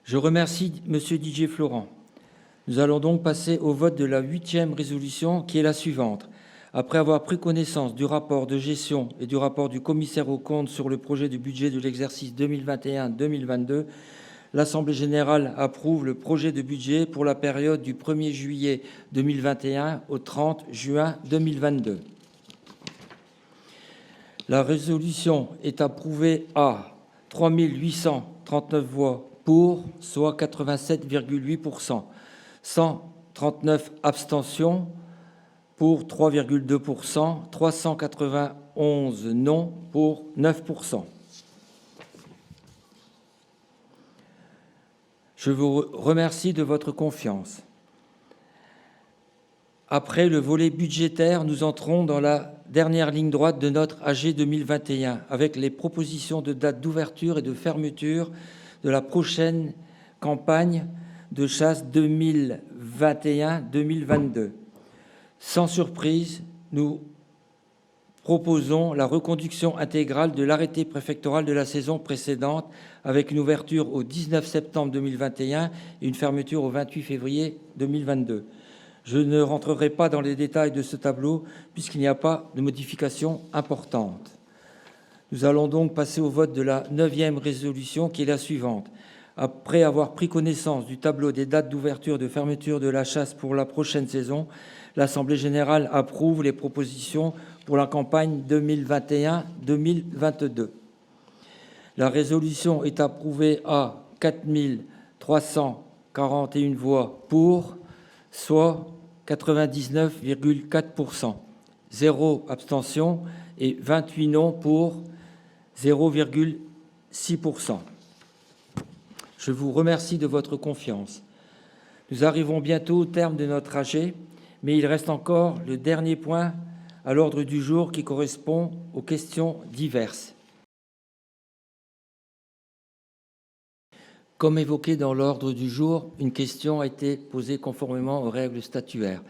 Je remercie M. Didier Florent. Nous allons donc passer au vote de la 8e résolution, qui est la suivante. Après avoir pris connaissance du rapport de gestion et du rapport du commissaire aux comptes sur le projet de budget de l'exercice 2021-2022, l'Assemblée générale approuve le projet de budget pour la période du 1er juillet 2021 au 30 juin 2022. La résolution est approuvée à 3 839 voix pour, soit 87,8%, 139 abstentions pour 3,2%, 391 non pour 9%. Je vous remercie de votre confiance. Après le volet budgétaire, nous entrons dans la dernière ligne droite de notre AG 2021, avec les propositions de date d'ouverture et de fermeture de la prochaine campagne de chasse 2021-2022. Sans surprise, nous proposons la reconduction intégrale de l'arrêté préfectoral de la saison précédente, avec une ouverture au 19 septembre 2021 et une fermeture au 28 février 2022. Je ne rentrerai pas dans les détails de ce tableau, puisqu'il n'y a pas de modification importante. Nous allons donc passer au vote de la 9e résolution, qui est la suivante. Après avoir pris connaissance du tableau des dates d'ouverture et de fermeture de la chasse pour la prochaine saison, l'Assemblée générale approuve les propositions pour la campagne 2021-2022. La résolution est approuvée à 4 341 voix pour, soit 99,4%, 0 abstention et 28 non pour 0,6%. Je vous remercie de votre confiance. Nous arrivons bientôt au terme de notre AG, mais il reste encore le dernier point à l'ordre du jour qui correspond aux questions diverses. Comme évoqué dans l'ordre du jour, une question a été posée conformément aux règles statutaires.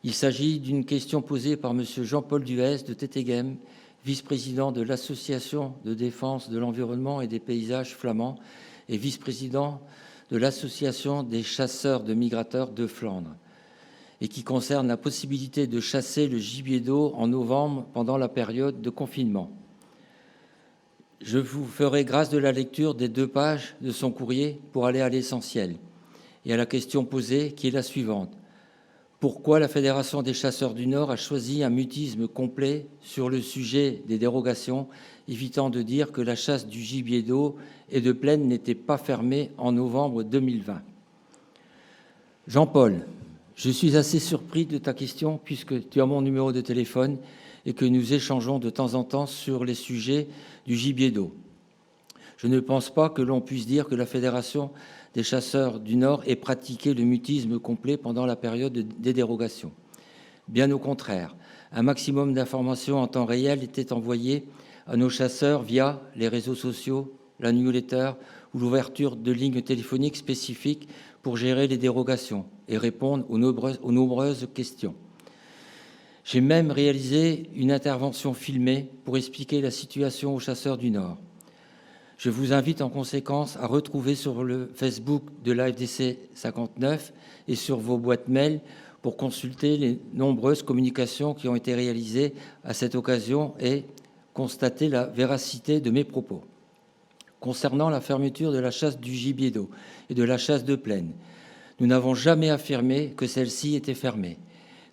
Il s'agit d'une question posée par M. Jean-Paul Duès de Tétéghem, vice-président de l'Association de défense de l'environnement et des paysages flamands et vice-président de l'Association des chasseurs de migrateurs de Flandre, et qui concerne la possibilité de chasser le gibier d'eau en novembre pendant la période de confinement. Je vous ferai grâce de la lecture des 2 pages de son courrier pour aller à l'essentiel et à la question posée, qui est la suivante. Pourquoi la Fédération des chasseurs du Nord a choisi un mutisme complet sur le sujet des dérogations, évitant de dire que la chasse du gibier d'eau et de plaine n'était pas fermée en novembre 2020 ? Jean-Paul, je suis assez surpris de ta question puisque tu as mon numéro de téléphone et que nous échangeons de temps en temps sur les sujets du gibier d'eau. Je ne pense pas que l'on puisse dire que la Fédération des chasseurs du Nord ait pratiqué le mutisme complet pendant la période des dérogations. Bien au contraire, un maximum d'informations en temps réel était envoyé à nos chasseurs via les réseaux sociaux, la newsletter ou l'ouverture de lignes téléphoniques spécifiques pour gérer les dérogations et répondre aux nombreuses questions. J'ai même réalisé une intervention filmée pour expliquer la situation aux chasseurs du Nord. Je vous invite en conséquence à retrouver sur le Facebook de l'AFDC 59 et sur vos boîtes mail pour consulter les nombreuses communications qui ont été réalisées à cette occasion et constater la véracité de mes propos. Concernant la fermeture de la chasse du gibier d'eau et de la chasse de plaine, nous n'avons jamais affirmé que celle-ci était fermée,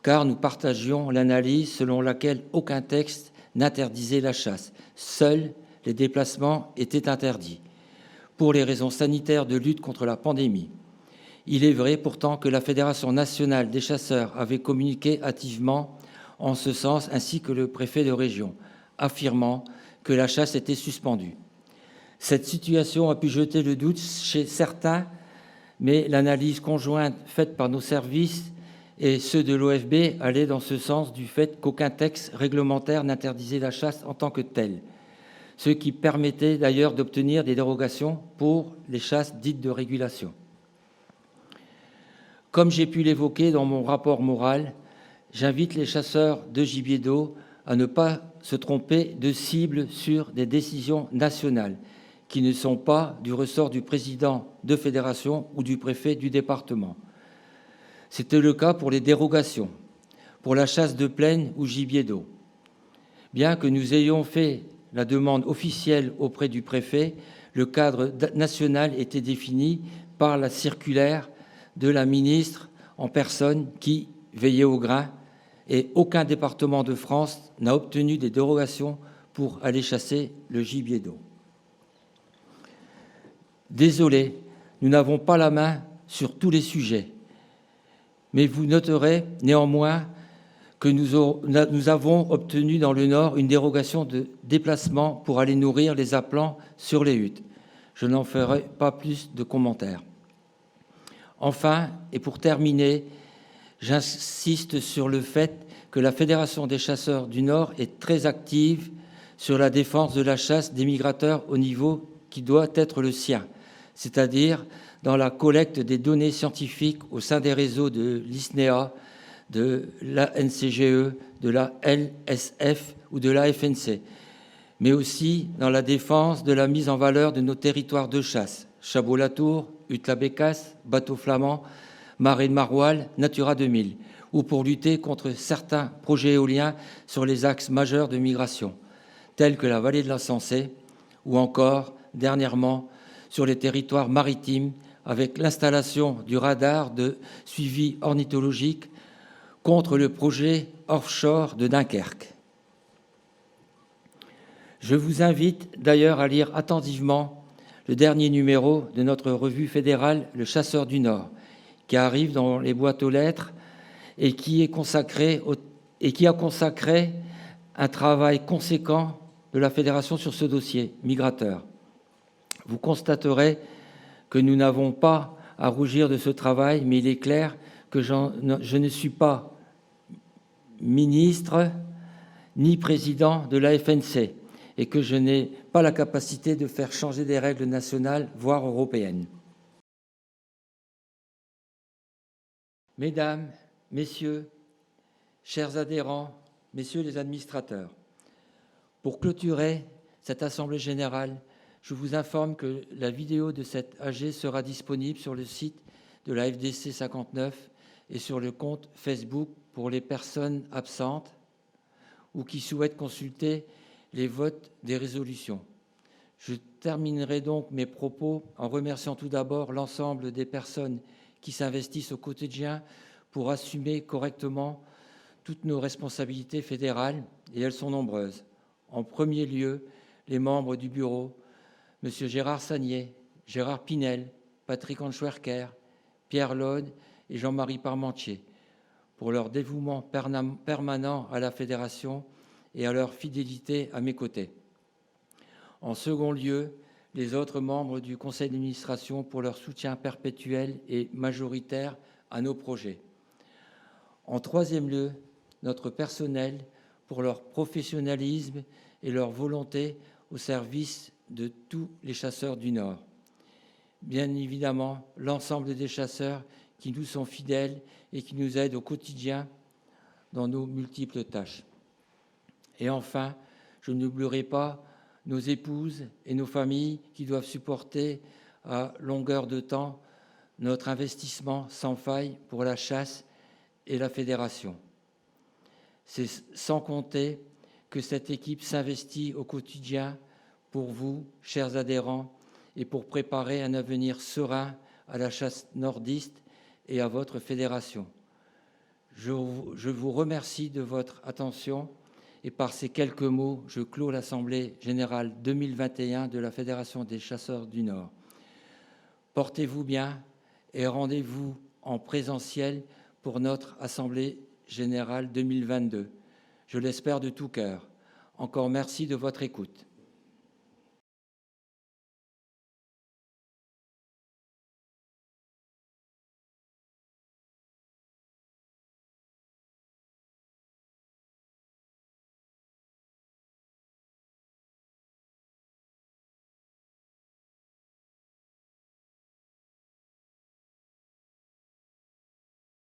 car nous partagions l'analyse selon laquelle aucun texte n'interdisait la chasse. Seuls les déplacements étaient interdits, pour les raisons sanitaires de lutte contre la pandémie. Il est vrai pourtant que la Fédération nationale des chasseurs avait communiqué hâtivement en ce sens, ainsi que le préfet de région, affirmant que la chasse était suspendue. Cette situation a pu jeter le doute chez certains, mais l'analyse conjointe faite par nos services et ceux de l'OFB allaient dans ce sens du fait qu'aucun texte réglementaire n'interdisait la chasse en tant que telle, ce qui permettait d'ailleurs d'obtenir des dérogations pour les chasses dites de régulation. Comme j'ai pu l'évoquer dans mon rapport moral, j'invite les chasseurs de gibier d'eau à ne pas se tromper de cible sur des décisions nationales qui ne sont pas du ressort du président de fédération ou du préfet du département. C'était le cas pour les dérogations, pour la chasse de plaine ou gibier d'eau. Bien que nous ayons fait la demande officielle auprès du préfet, le cadre national était défini par la circulaire de la ministre en personne qui veillait au grain, et aucun département de France n'a obtenu des dérogations pour aller chasser le gibier d'eau. Désolé, nous n'avons pas la main sur tous les sujets, mais vous noterez néanmoins que nous avons obtenu dans le Nord une dérogation de déplacement pour aller nourrir les appelants sur les huttes. Je n'en ferai pas plus de commentaires. Enfin, et pour terminer, J'insiste sur le fait que la Fédération des chasseurs du Nord est très active sur la défense de la chasse des migrateurs au niveau qui doit être le sien, c'est-à-dire dans la collecte des données scientifiques au sein des réseaux de l'ISNEA, de la NCGE, de la LSF ou de la FNC, mais aussi dans la défense de la mise en valeur de nos territoires de chasse, Chabot-Latour, Hutte-la-Bécasse, Bateau Flamand, Marais de Maroilles, Natura 2000, ou pour lutter contre certains projets éoliens sur les axes majeurs de migration, tels que la vallée de la Sensée, ou encore, dernièrement, sur les territoires maritimes, avec l'installation du radar de suivi ornithologique contre le projet offshore de Dunkerque. Je vous invite d'ailleurs à lire attentivement le dernier numéro de notre revue fédérale, Le Chasseur du Nord, qui arrive dans les boîtes aux lettres et qui a consacré un travail conséquent de la Fédération sur ce dossier migrateur. Vous constaterez que nous n'avons pas à rougir de ce travail, mais il est clair que je ne suis pas ministre ni président de la FNC et que je n'ai pas la capacité de faire changer des règles nationales, voire européennes. Mesdames, Messieurs, chers adhérents, Messieurs les administrateurs, pour clôturer cette Assemblée générale, je vous informe que la vidéo de cette AG sera disponible sur le site de la FDC 59 et sur le compte Facebook pour les personnes absentes ou qui souhaitent consulter les votes des résolutions. Je terminerai donc mes propos en remerciant tout d'abord l'ensemble des personnes qui s'investissent au quotidien pour assumer correctement toutes nos responsabilités fédérales, et elles sont nombreuses. En premier lieu, les membres du bureau, M. Gérard Sagnier, Gérard Pinel, Patrick Anschwerker, Pierre Laude et Jean-Marie Parmentier, pour leur dévouement permanent à la Fédération et à leur fidélité à mes côtés. En second lieu, les autres membres du conseil d'administration pour leur soutien perpétuel et majoritaire à nos projets. En troisième lieu, notre personnel pour leur professionnalisme et leur volonté au service de tous les chasseurs du Nord. Bien évidemment, l'ensemble des chasseurs qui nous sont fidèles et qui nous aident au quotidien dans nos multiples tâches. Et enfin, je n'oublierai pas nos épouses et nos familles qui doivent supporter à longueur de temps notre investissement sans faille pour la chasse et la fédération. C'est sans compter que cette équipe s'investit au quotidien pour vous, chers adhérents, et pour préparer un avenir serein à la chasse nordiste et à votre fédération. Je vous remercie de votre attention et par ces quelques mots, je clôt l'Assemblée générale 2021 de la Fédération des chasseurs du Nord. Portez-vous bien et rendez-vous en présentiel pour notre Assemblée générale 2022. Je l'espère de tout cœur. Encore merci de votre écoute.